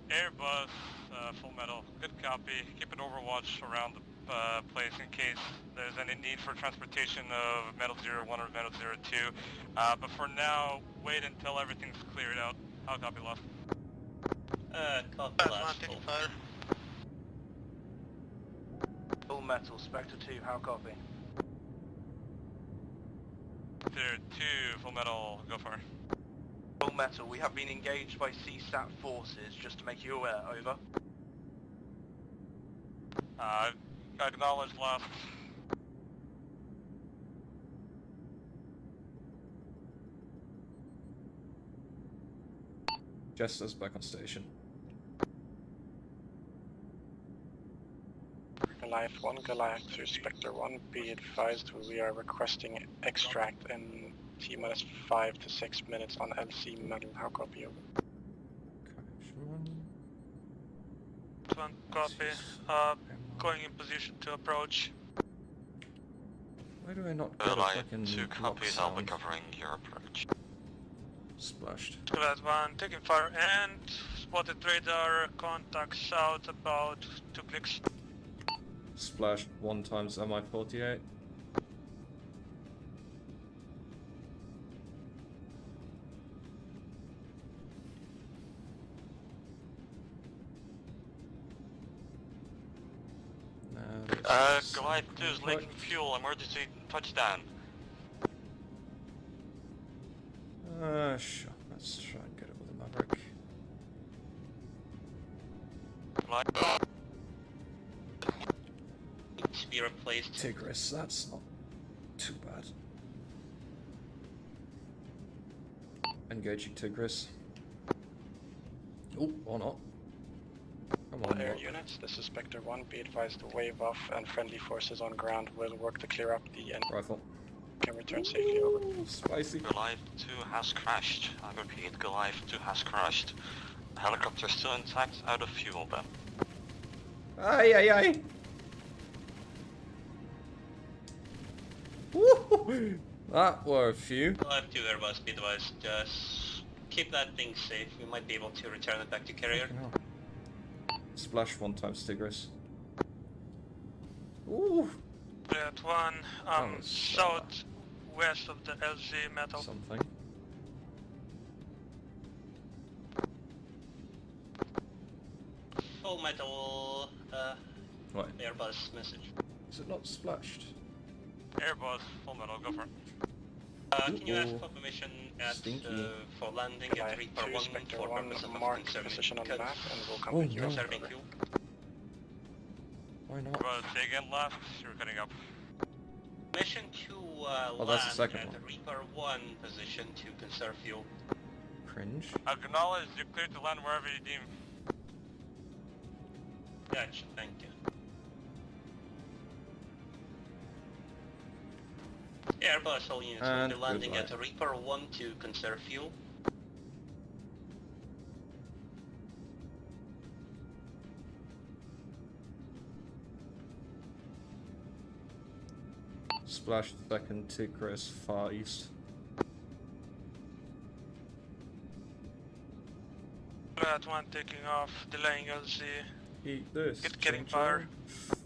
Airbus, full metal. Good copy. Keep an overwatch around the place in case there's any need for transportation of Metal 01 or Metal 02. But for now, wait until everything's cleared out. How copy last? Copy last. Full. Full metal, Spectre 2, how copy? Spectre 2, full metal, go for it. Full metal, we have been engaged by CSAT forces, just to make you aware, over. Acknowledge last. Jester's back on station. Goliath 1, Goliath 2, Spectre 1, be advised we are requesting extract in T-minus 5 to 6 minutes on LC metal. How copy over? One copy. Going in position to approach. Why do I not get a Goliath fucking 2 lock copies, I'll be sound? covering your approach. Splashed. Goliath 1, taking fire and spotted radar, contact south about 2 clicks. Splashed 1 times MI-48. Goliath 2 is leaking fuel, emergency touchdown. Sure. Let's try and get it with a Maverick. Needs to be replaced. Tigris, that's not too bad. Engaging Tigris. Oh, or not. Come on, Air what? units, this is Spectre 1, be advised to wave off and friendly forces on ground will work to clear up the end. Rifle. Can return safely over. Spicy. Goliath 2 has crashed. I repeat, Goliath 2 has crashed. The helicopter is still intact, out of fuel then. Aye, aye, aye. Woo! That were a few. Goliath 2 Airbus, be advised. Just keep that thing safe. We might be able to return it back to carrier. Splash 1 times Tigris. Ooh. That one, south west of the LZ metal. Something. Full metal, What? Airbus message. Is it not splashed? Airbus, full metal, go for it. Can you ask for permission for landing at Reaper 1 Spectre for 1, purpose of mark conserving position on the cuts? map and we'll come Oh, pick you no. up. Conserving fuel. Why not? Airbus, say again last, you're cutting up. Permission to Oh, that's the land second at one. Reaper 1 position to conserve fuel. Cringe. Acknowledge, you're clear to land wherever you deem. Gotcha, thank you. Airbus, all units will And be landing goodbye. at Reaper 1 to conserve fuel. Splash 2nd Tigris far east. That one taking off, delaying LZ. Eat this. Getting ching fire. chong.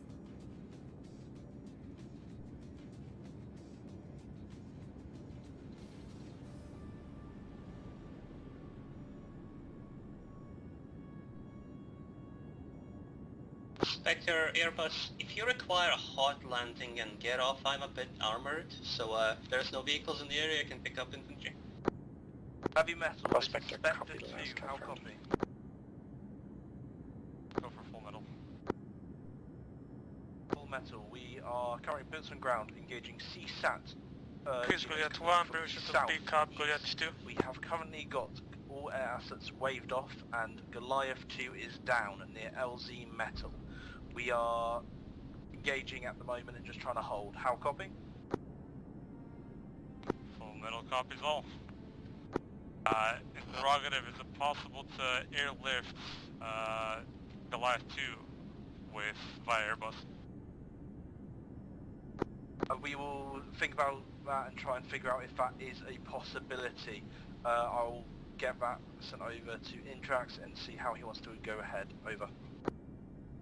Spectre, Airbus, if you require a hot landing and get off, I'm a bit armored, so if there's no vehicles in the area, I can pick up infantry. Heavy metal, this is Spectre, Spectre copy 2, last how confirmed. copy? Go for full metal. Full metal, we are currently boots on ground, engaging CSAT. Chris, Goliath 1, permission to south, pick up Goliath 2. We have currently got all air assets waved off, and Goliath 2 is down near LZ Metal. We are engaging at the moment and just trying to hold. How copy? Full metal copies all. Interrogative, is it possible to airlift Goliath 2 via Airbus? We will think about that and try and figure out if that is a possibility. I'll get that sent over to Intrax and see how he wants to go ahead. Over.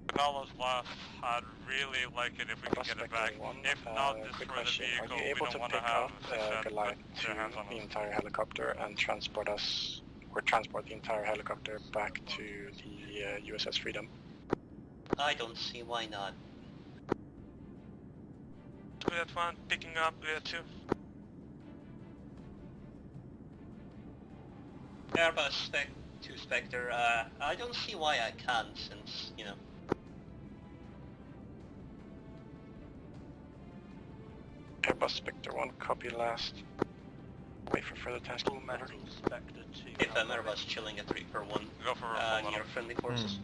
Acknowledge last. I'd really like it if we can get it back. If not, destroy the vehicle. Are you able We to don't want pick to have up Goliath to the entire helicopter and transport the entire helicopter back to the USS Freedom? I don't see why not. Juliet 1 picking up Juliet 2. Airbus 2 Spectre, I don't see why I can't, since, you know. Airbus Spectre 1, copy last. Wait for further tasking. Metal Spectre 2. If Airbus chilling at 3 per 1, go for near friendly forces.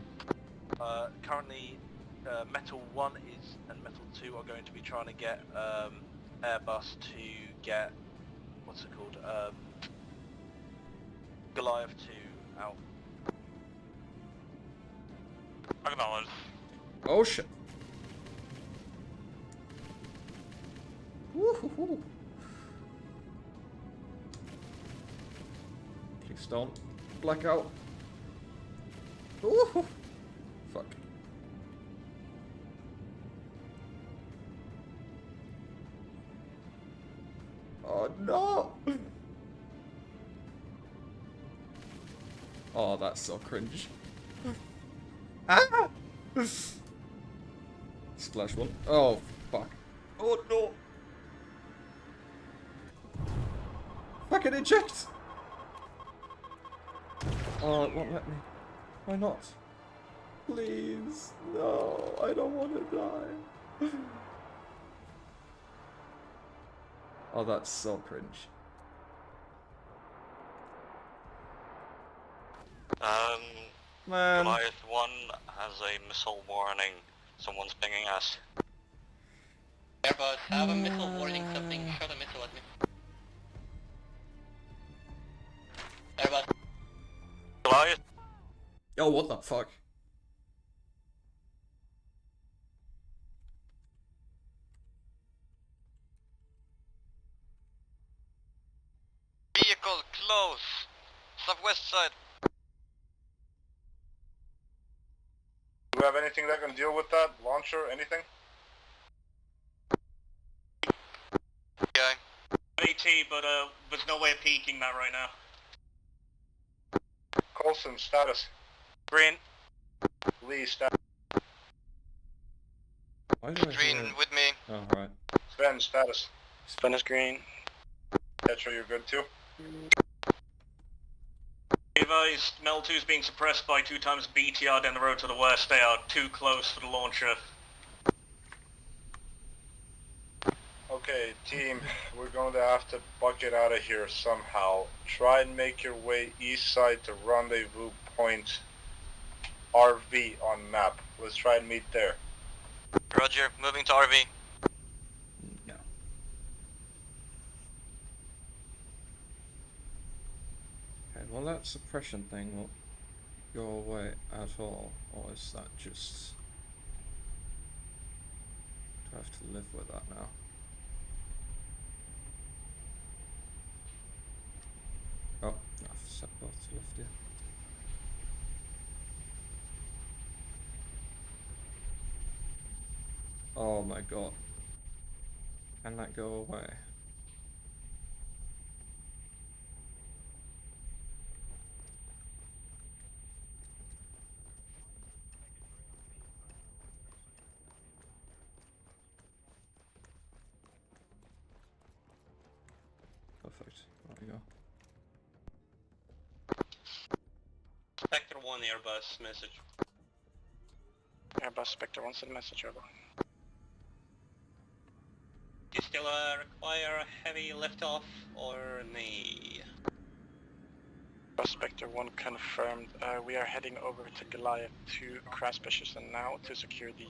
Currently, Metal 1 and Metal 2 are going to be trying to get Airbus to get, what's it called, Goliath 2 out. Acknowledge. Oh shit. Woohoo! Please don't black out. Woohoo! Fuck. Oh no! Oh, that's so cringe. Ah! Splash one. Oh, fuck. Oh no! Fucking eject! Oh, it won't let me. Why not? Please. No, I don't want to die. Oh, that's so cringe. Man. Goliath 1 has a missile warning. Someone's pinging us. Airbus, have a missile warning something. Shot a missile at me. Airbus. Goliath. Oh, what the fuck? Vehicle close. Southwest side. Do we have anything that can deal with that? Launcher, anything? Yeah. AT, but there's no way of peeking that right now. Coulson, status. Green. Lee, status. Why do I Green hear... with me. Oh, right. Sven, status. Sven is green. Petra, you're good too? Advised, Mel 2 is being suppressed by 2 times BTR down the road to the west. They are too close for the launcher. Okay, team, we're going to have to bucket out of here somehow. Try and make your way east side to rendezvous point RV on map. Let's try and meet there. Roger, moving to RV. No. Okay, well that suppression thing won't go away at all, or is that just... Do I have to live with that now? Oh, I've set both to lift, yeah. Oh my god. Can that go away? Perfect. There we go. Spectre 1 Airbus message. Airbus Spectre 1, send message over. Do you still require a heavy liftoff or nay? Airbus Airbus Spectre 1 confirmed. We are heading over to Goliath to crash position now to secure the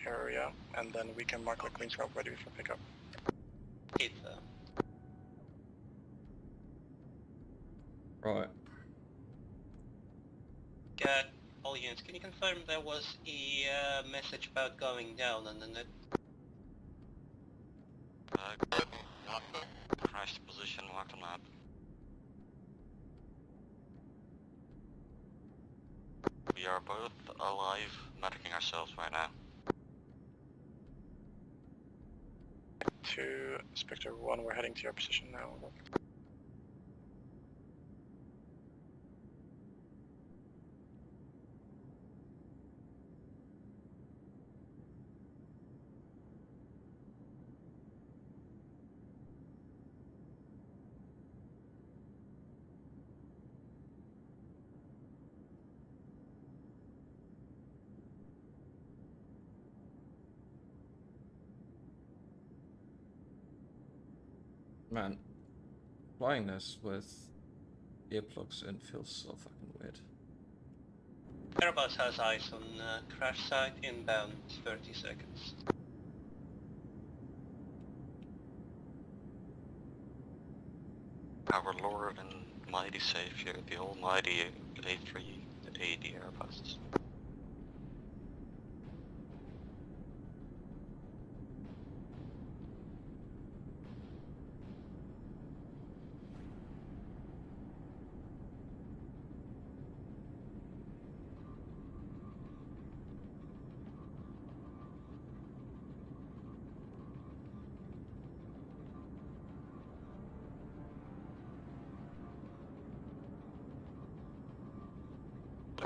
area, and then we can mark the Queen's Rope ready for pickup. Right. All units, can you confirm there was a message about going down on the net? Good. Crashed position, marked on map. We are both alive, medicing ourselves right now. To Spectre 1, we're heading to your position now. Man, flying this with earplugs in feels so fucking weird. Airbus has eyes on crash site, inbound 30 seconds. Our Lord and mighty Savior, the almighty A380 Airbus.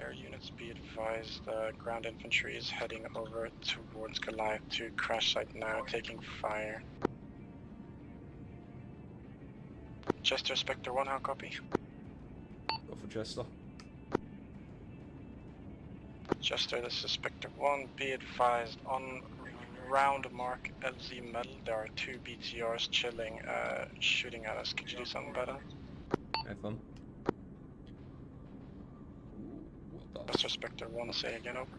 Air units, be advised, ground infantry is heading over towards Goliath to crash site now, taking fire. Jester, Spectre 1, how copy? Go for Jester. Jester, this is Spectre 1, be advised, on round mark LZ metal, there are 2 BTRs chilling, shooting at us. Could you do something better? FM. Jester, Spectre 1, say again, over.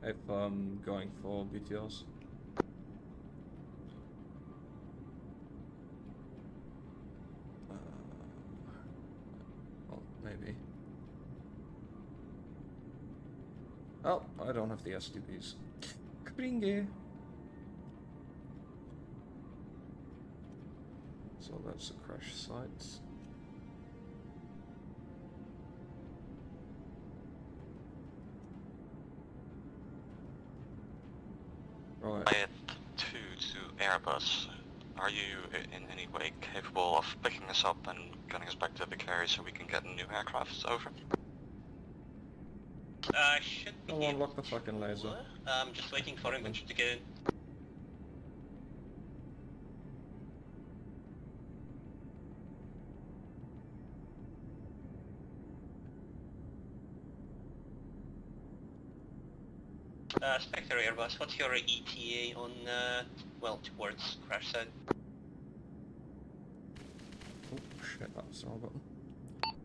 FM going for BTRs. Well, maybe. Oh, I don't have the SDBs. Kringe. So that's a crash site. Right. Goliath 2 to Airbus. Are you in any way capable of picking us up and getting us back to the carrier so we can get new aircraft? Over. Should be I'll unlock the fucking laser. I'm just waiting for infantry to get in. Spectre Airbus, what's your ETA on, well, towards crash site? Oh shit, that was the wrong button.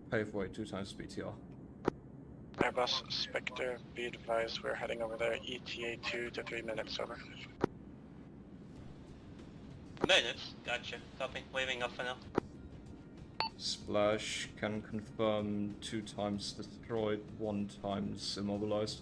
Paveway 2 times BTR. Airbus, Spectre, be advised, we're heading over there, ETA 2 to 3 minutes, over. Minutes? Gotcha. Copy. Waving off for now. Splash can confirm 2 times destroyed, 1 times immobilized.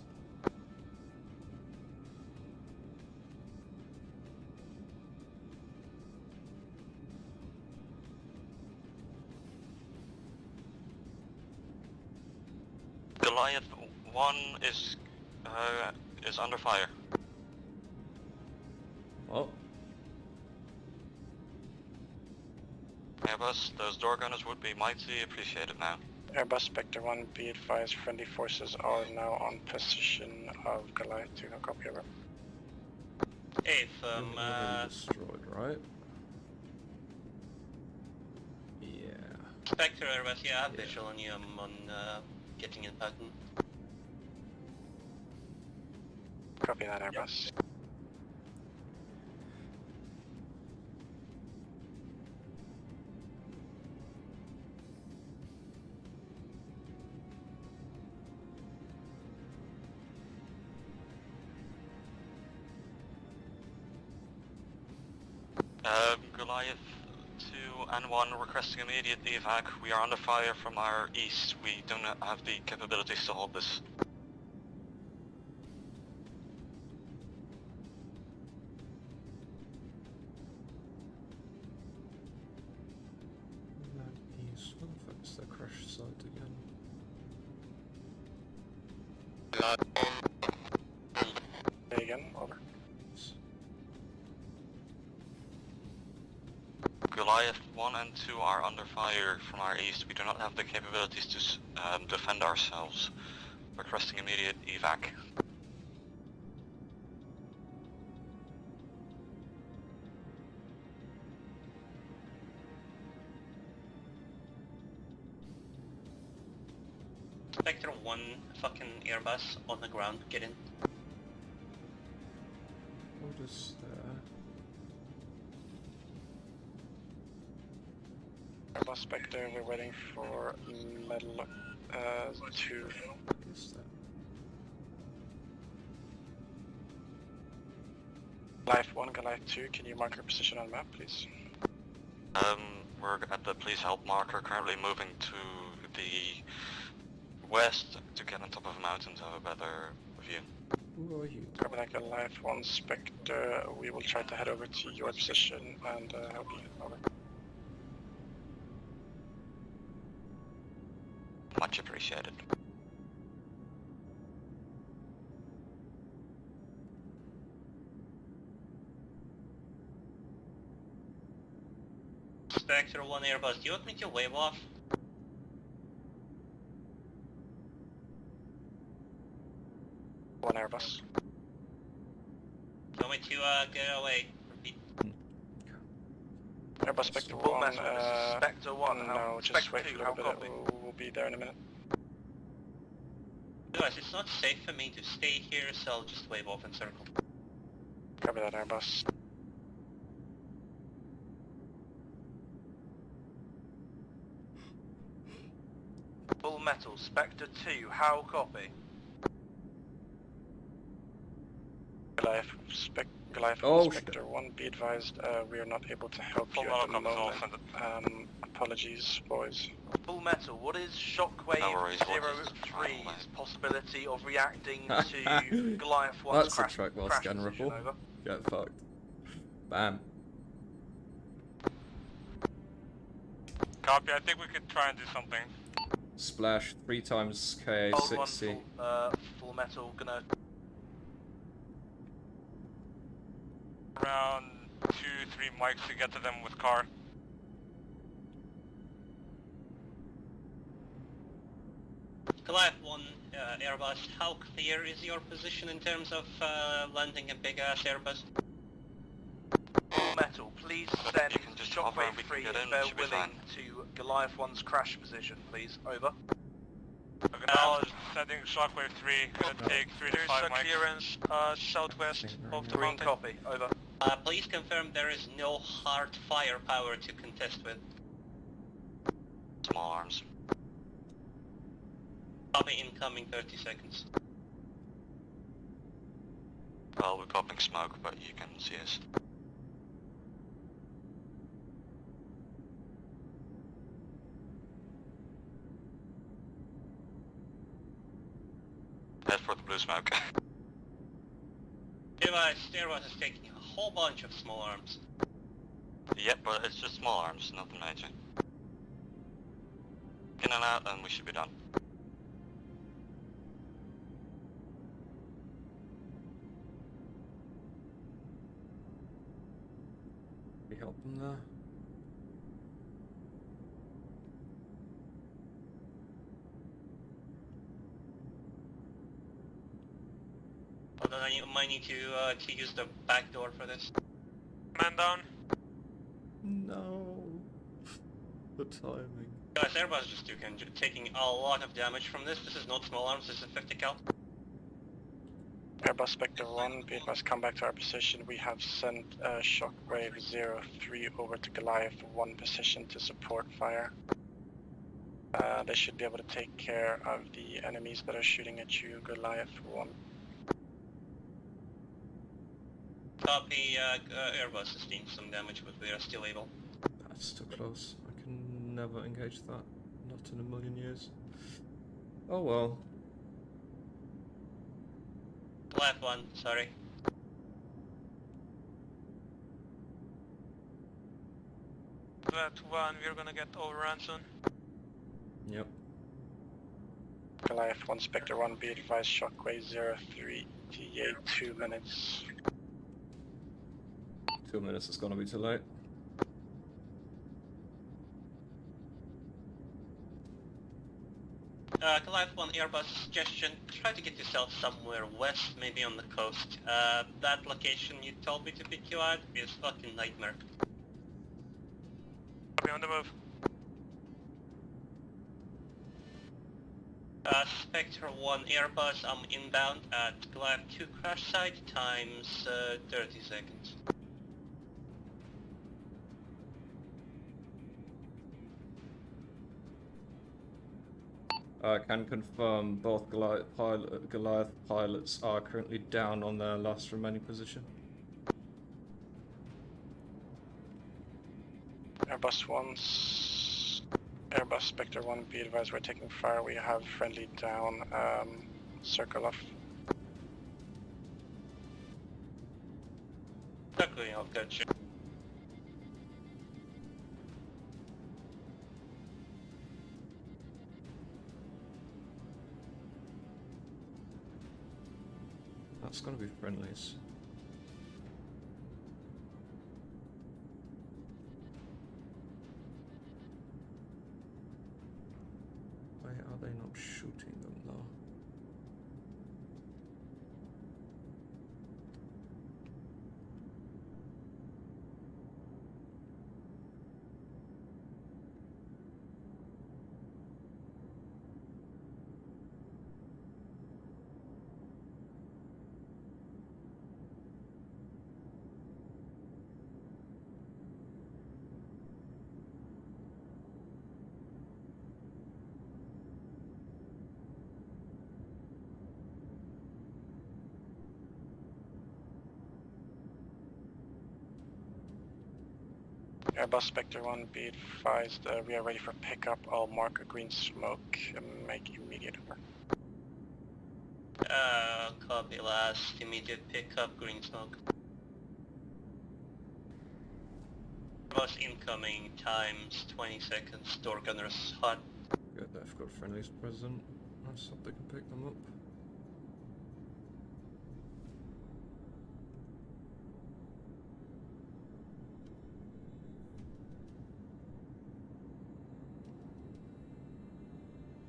Goliath 1 is under fire. Oh. Airbus, those door gunners would be mighty appreciated now. Airbus, Spectre 1, be advised, friendly forces are now on position of Goliath 2, no copy, over. If, destroyed, right? Yeah. Spectre Airbus, yeah, I have visual on you, I'm on, getting in pattern. Copy that, Airbus. Goliath 2 and 1 requesting immediate evac. We are under fire from our east. We do not have the capabilities to hold this. East. What the fuck is the crash site again? Again, over. Goliath 1 and 2 are under fire from our east. We do not have the capabilities to defend ourselves. Requesting immediate evac. Spectre 1 fucking Airbus on the ground, get in. What is there? Airbus Spectre, we're waiting for metal 2. What is that? Goliath 1, Goliath 2, can you mark your position on the map, please? We're at the please help marker, currently moving to the west to get on top of a mountain to have a better view. Who are you? Copy that, Goliath 1 Spectre, we will try to head over to your position and help you. Over. Much appreciated. Spectre 1 Airbus, do you want me to wave off? One Airbus. Do you want me to get away? Repeat. Airbus Spectre Full 1, message, this is Spectre 1, no, just Spectre wait 2, for a how little bit, copy? we'll be there in a minute. Guys, it's not safe for me to stay here, so I'll just wave off in circle. Copy that, Airbus. Full metal, Spectre 2, how copy? Goliath Oh, Spectre 1, be advised, we are not able to help Full you metal at the comes all moment. Apologies, boys. Full metal, what is Shockwave No worries, what is the 03's possibility of reacting to Goliath 1's That's a crash, track while crash scan position, ripple. over? Get fucked. Bam. Copy, I think we could try and do something. Splash 3 times Hold one, KA60. full metal, gonna... Around 2-3 mics to get to them with car. Goliath 1 Airbus, how clear is your position in terms of landing a big ass Airbus? Full metal, please send You can just hover and we Shockwave can 3 get if in, they're should be willing fine. to Goliath 1's crash position, please, over. Acknowledged, sending Shockwave 3, gonna take 3 to 5 mics. clearance southwest of the Green mountain. copy, over. Please confirm there is no hard firepower to contest with. Small arms. Copy incoming 30 seconds. Well, we're popping smoke, but you can see us. Head for the blue smoke. Airbus is taking a whole bunch of small arms. Yep, but it's just small arms, nothing major. In and out, and we should be done. We help them there. Although I might need to use the back door for this. Man down. No. The timing. Guys, Airbus just taking a lot of damage from this. This is not small arms, this is 50 cal. Airbus Spectre 1, be advised, come back to our position. We have sent Shockwave 03 over to Goliath 1 position to support fire. They should be able to take care of the enemies that are shooting at you, Goliath 1. Copy, Airbus sustained some damage, but we are still able. That's too close. I can never engage that. Not in a million years. Oh well. Left one, sorry. That one, we're gonna get overrun soon. Yep. Goliath 1, Spectre 1, be advised, shockwave 03, TA 2 minutes. 2 minutes is gonna be too late. Goliath 1 Airbus suggestion, try to get yourself somewhere west, maybe on the coast. That location you told me to pick you at is fucking nightmare. Copy, on the move. Spectre 1 Airbus, I'm inbound at Goliath 2 crash site times 30 seconds. I can confirm both Goliath pilots are currently down on their last remaining position. Airbus 1's... Airbus Spectre 1, be advised, we're taking fire, we have friendly down, circle off. Luckily, I'll get you. That's gonna be friendlies. Why are they not shooting them though? Airbus Spectre 1, be advised, we are ready for pickup, I'll mark a green smoke and make immediate over. Copy last, immediate pickup, green smoke. Airbus incoming times 20 seconds, door gunners hot. Good, they've got friendlies present. Let's hope they can pick them up.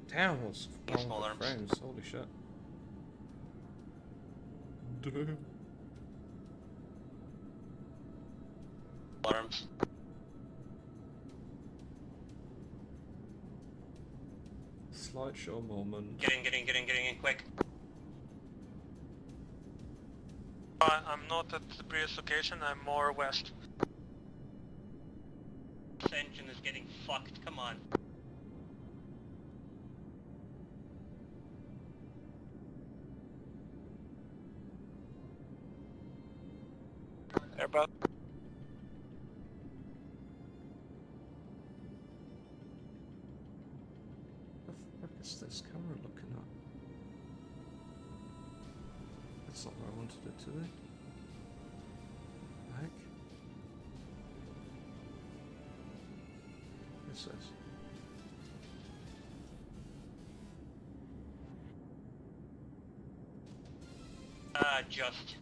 Damn, what's wrong Small with arms. the frames? Holy shit. Damn. Arms. Slideshow moment. Get in quick. I'm not at the previous location, I'm more west. This engine is getting fucked, come on. Airbus. What the fuck is this camera looking at? That's not where I wanted it to be. Heck? This is. Just.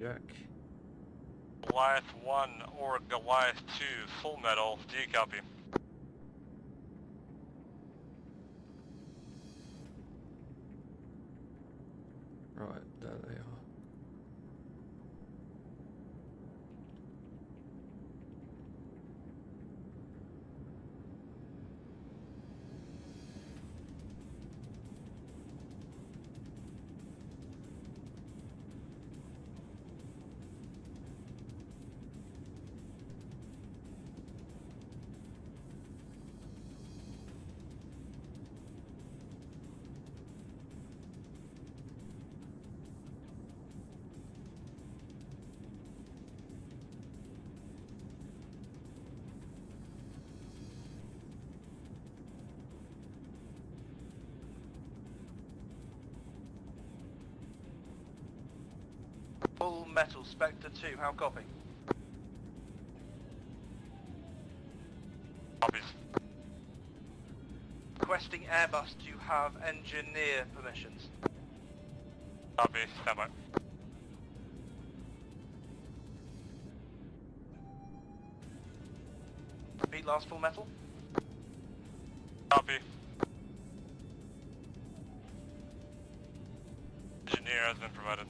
Jack. Goliath 1 or Goliath 2, full metal, do you copy? Right, there they are. Full metal, Spectre 2, how copy? Copies. Requesting Airbus to have engineer permissions. Copy, stand by. Repeat last full metal. Copy. Engineer has been provided.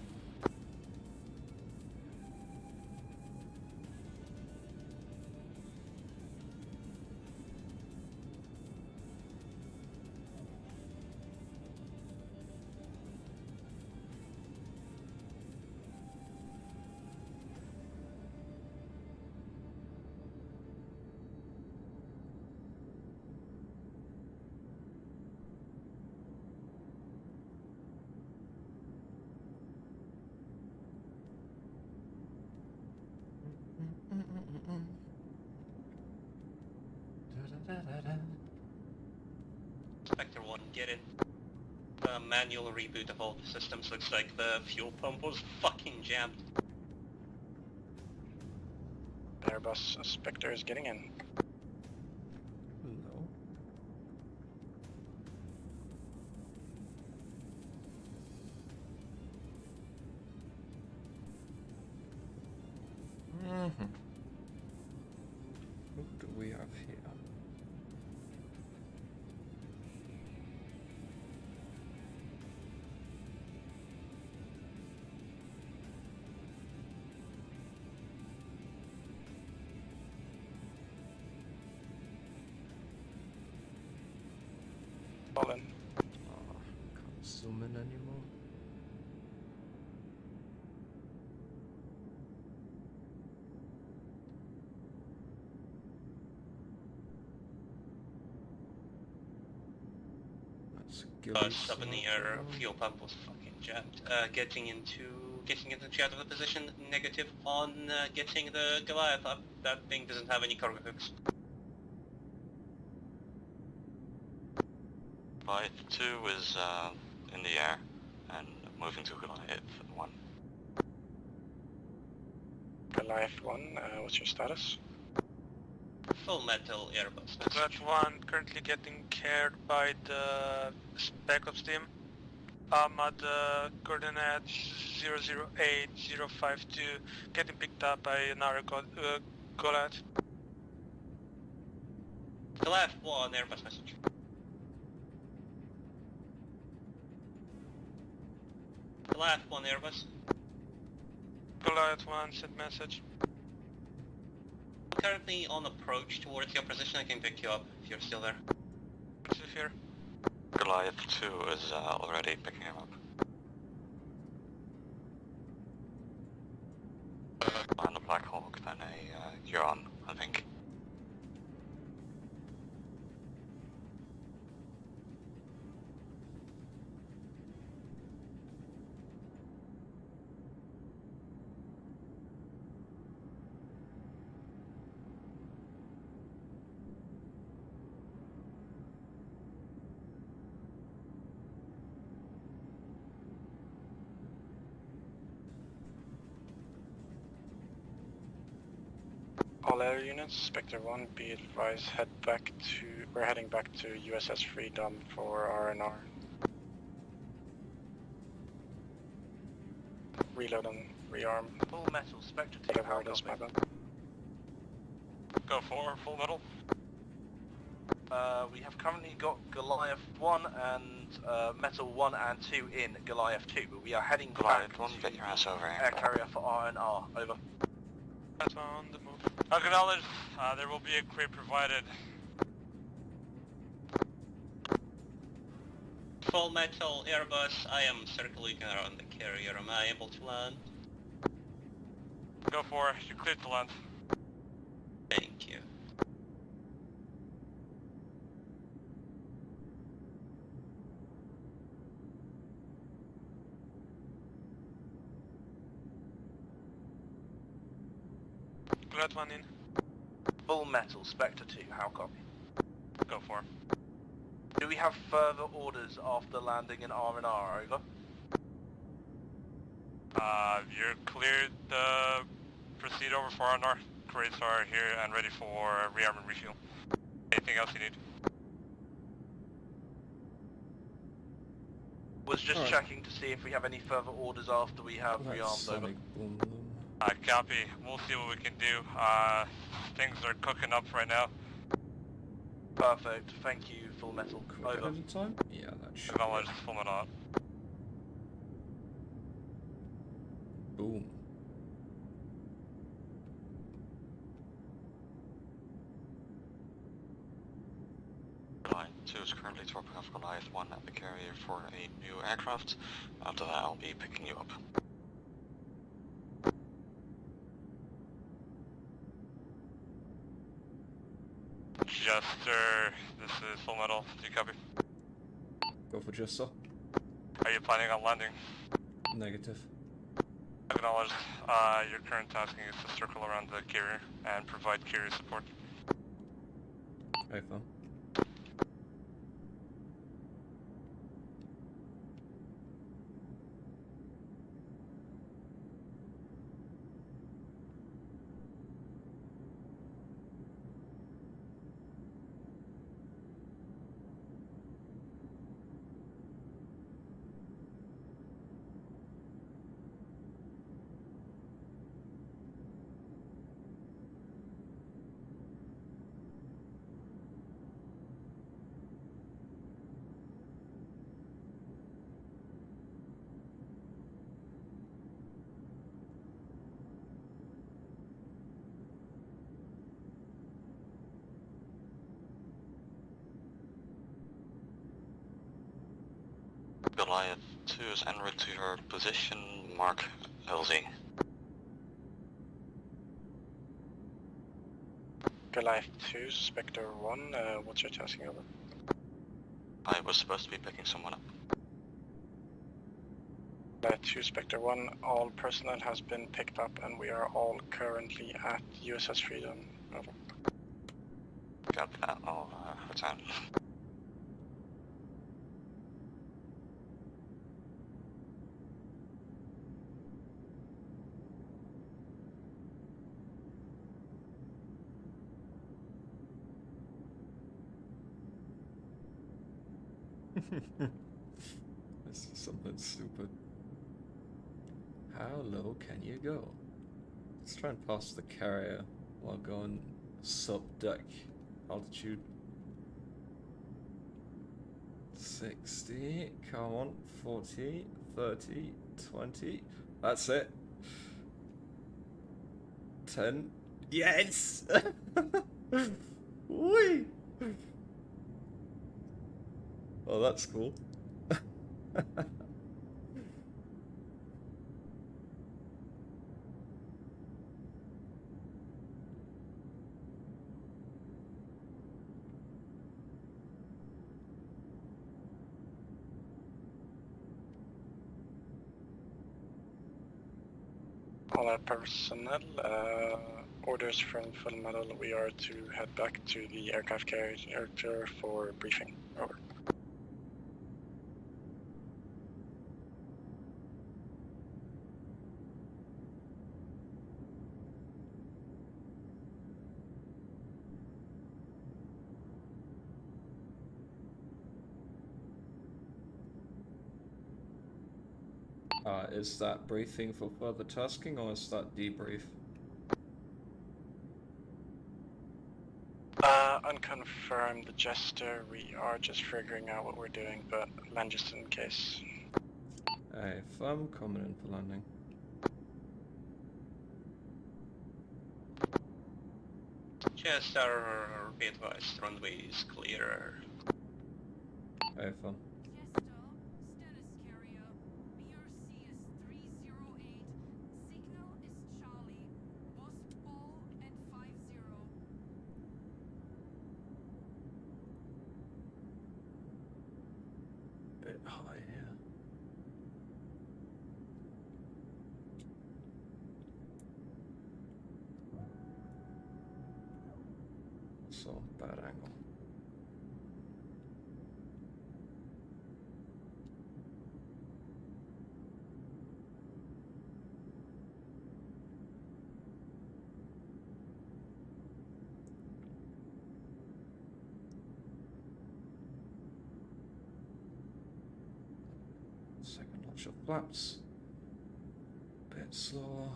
Spectre 1, get in. Manual reboot of all the systems. Looks like the fuel pump was fucking jammed. Airbus Spectre is getting in. No. What do we have here? Fallen. Can't zoom in anymore. That's Sub in the air, fuel pump was fucking jammed. Getting into shadow position, negative on getting the Goliath up. That thing doesn't have any cargo hooks. Goliath 2 is in the air and moving to Goliath 1. Goliath 1, what's your status? Full metal Airbus. That 1 currently getting carried by the Spec Ops team. I'm at the coordinate 008052, getting picked up by another Goliath. Goliath 1, Airbus message. Goliath 1, Airbus. Goliath 1, sent message. Currently on approach towards your position. I can pick you up if you're still there. Still here. Goliath 2 is already picking him up. On the Black Hawk, then a Huron, I think. All air units, Spectre 1, be advised, we're heading back to USS Freedom for R&R. Reload on rearm. Full metal, Spectre 2, Whatever how it is, my copy? bad. Go for full metal. We have currently got Goliath 1 and Metal 1 and 2 in Goliath 2, but we are heading Goliath back 1, to get your ass over the here. air carrier for R&R. Over. That's on the move. Acknowledged. There will be a crate provided. Full metal Airbus, I am circling around the carrier. Am I able to land? Go for it. You're cleared to land. Thank you. Glad one in. Full metal, Spectre 2, how copy? Go for it. Do we have further orders after landing in R&R? Over. You're cleared to proceed over for R&R. Crates are here and ready for rearm and refuel. Anything else you need? Was just Alright. checking to see if we have any further orders after we have That's rearmed over. sonic boom boom. Copy. We'll see what we can do. Things are cooking up right now. Perfect, thank you, full metal. Quick Over. ahead of time? Yeah, that should. Acknowledged. Full metal out. Boom. Goliath 2 is currently dropping off Goliath 1 at the carrier for a new aircraft. After that, I'll be picking you up. Jester, this is full metal. Do you copy? Go for Jester. Are you planning on landing? Negative. Acknowledged. Your current tasking is to circle around the carrier and provide carrier support. Hey, fun. Goliath 2 is en route to your position, mark LZ. Goliath 2, Spectre 1, what's your tasking over? I was supposed to be picking someone up. Goliath 2, Spectre 1, all personnel has been picked up and we are all currently at USS Freedom. Over. Copy that, I'll return. This is something stupid. How low can you go? Let's try and pass the carrier while going sub-deck altitude. 60, come on, 40, 30, 20, that's it. 10, yes! Whee! Oh, that's cool. All our personnel, orders from Full Metal, we are to head back to the aircraft carrier for briefing. Over. Is that briefing for further tasking, or is that debrief? Unconfirmed, Jester. We are just figuring out what we're doing, but land just in case. A firm coming in for landing. Jester, be advised, runway is clear. A firm. Bit high here. So bad angle. Second notch of flaps. Bit slower.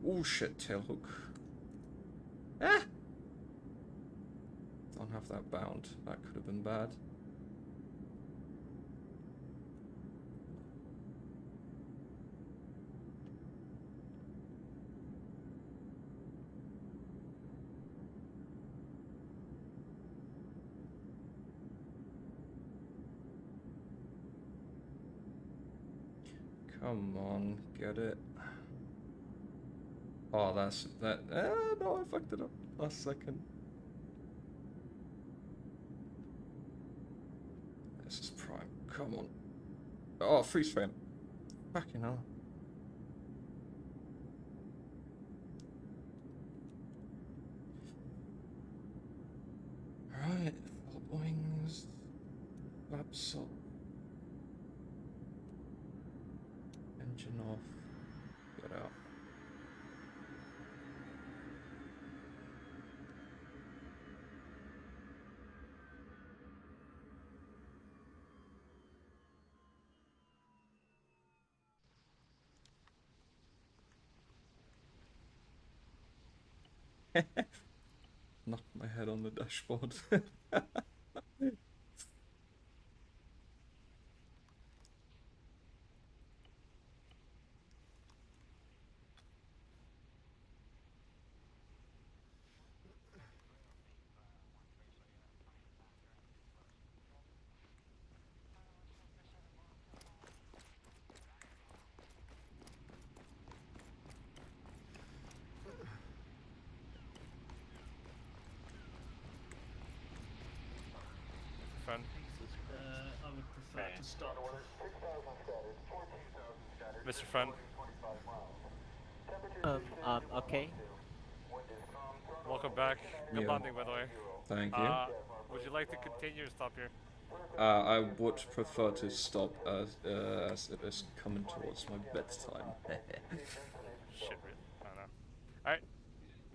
Oh shit, tail hook. Ah! Don't have that bound. That could have been bad. Come on, get it. Oh, that's that. No, I fucked it up last second. This is prime. Come on. Oh, freeze frame. Fucking hell. Right, full wings. Flaps up. Engine off. Get out. Knocked my head on the dashboard. Friend. I would prefer to start. Mr. Friend. Okay. Welcome back. Good Yeah. landing, by the way. Thank you. Would you like to continue or stop here? I would prefer to stop as it is coming towards my bedtime. Shit, really? I don't know. Alright,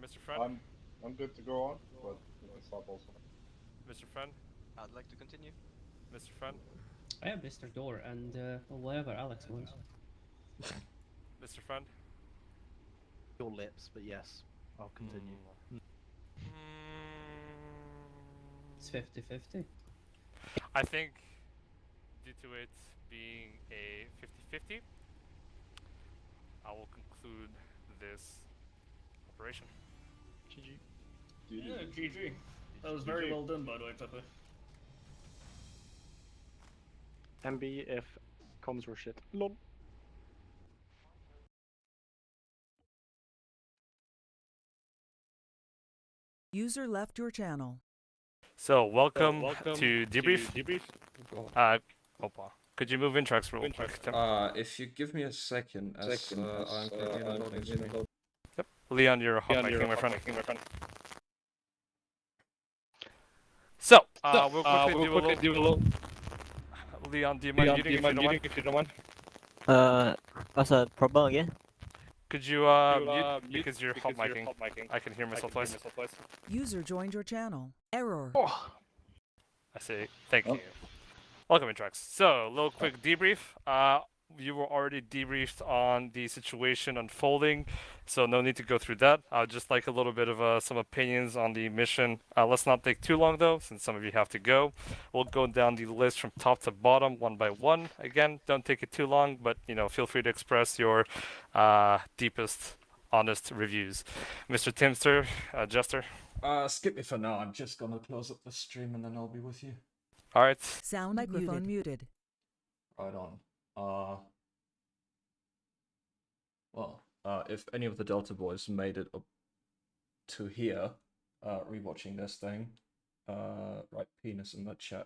Mr. Friend. I'm good to go on, but we can stop also. Mr. Friend. I'd like to continue. Mr. Friend. I have Mr. Door and whatever Alex wants. Mr. Friend. Your lips, but yes, I'll continue. It's 50-50. I think due to it being a 50-50, I will conclude this operation. GG. Yeah, GG. That was very well done, by the way, Pepe. MB if comms were shit. Lol. User left your channel. So, welcome to debrief. Could you move in tracks real quick, Tim? If you give me a second, as I'm currently in a loading screen. Yep. Leon, you're hot micing, my friend. So, we'll quickly do a little... Leon, do you mind muting if you don't mind? What's the problem again? Could you mute because you're hot micing? I can hear myself twice. User joined your channel. Error. I say thank you. Welcome, Intrax. So, a little quick debrief. You were already debriefed on the situation unfolding, so no need to go through that. I'd just like a little bit of some opinions on the mission. Let's not take too long, though, since some of you have to go. We'll go down the list from top to bottom, one by one. Again, don't take it too long, but, feel free to express your deepest, honest reviews. Mr. Timster, Jester. Skip me for now. I'm just gonna close up the stream and then I'll be with you. All right. Sound microphone muted. Right on. If any of the Delta boys made it up to here, rewatching this thing, write penis in the chat.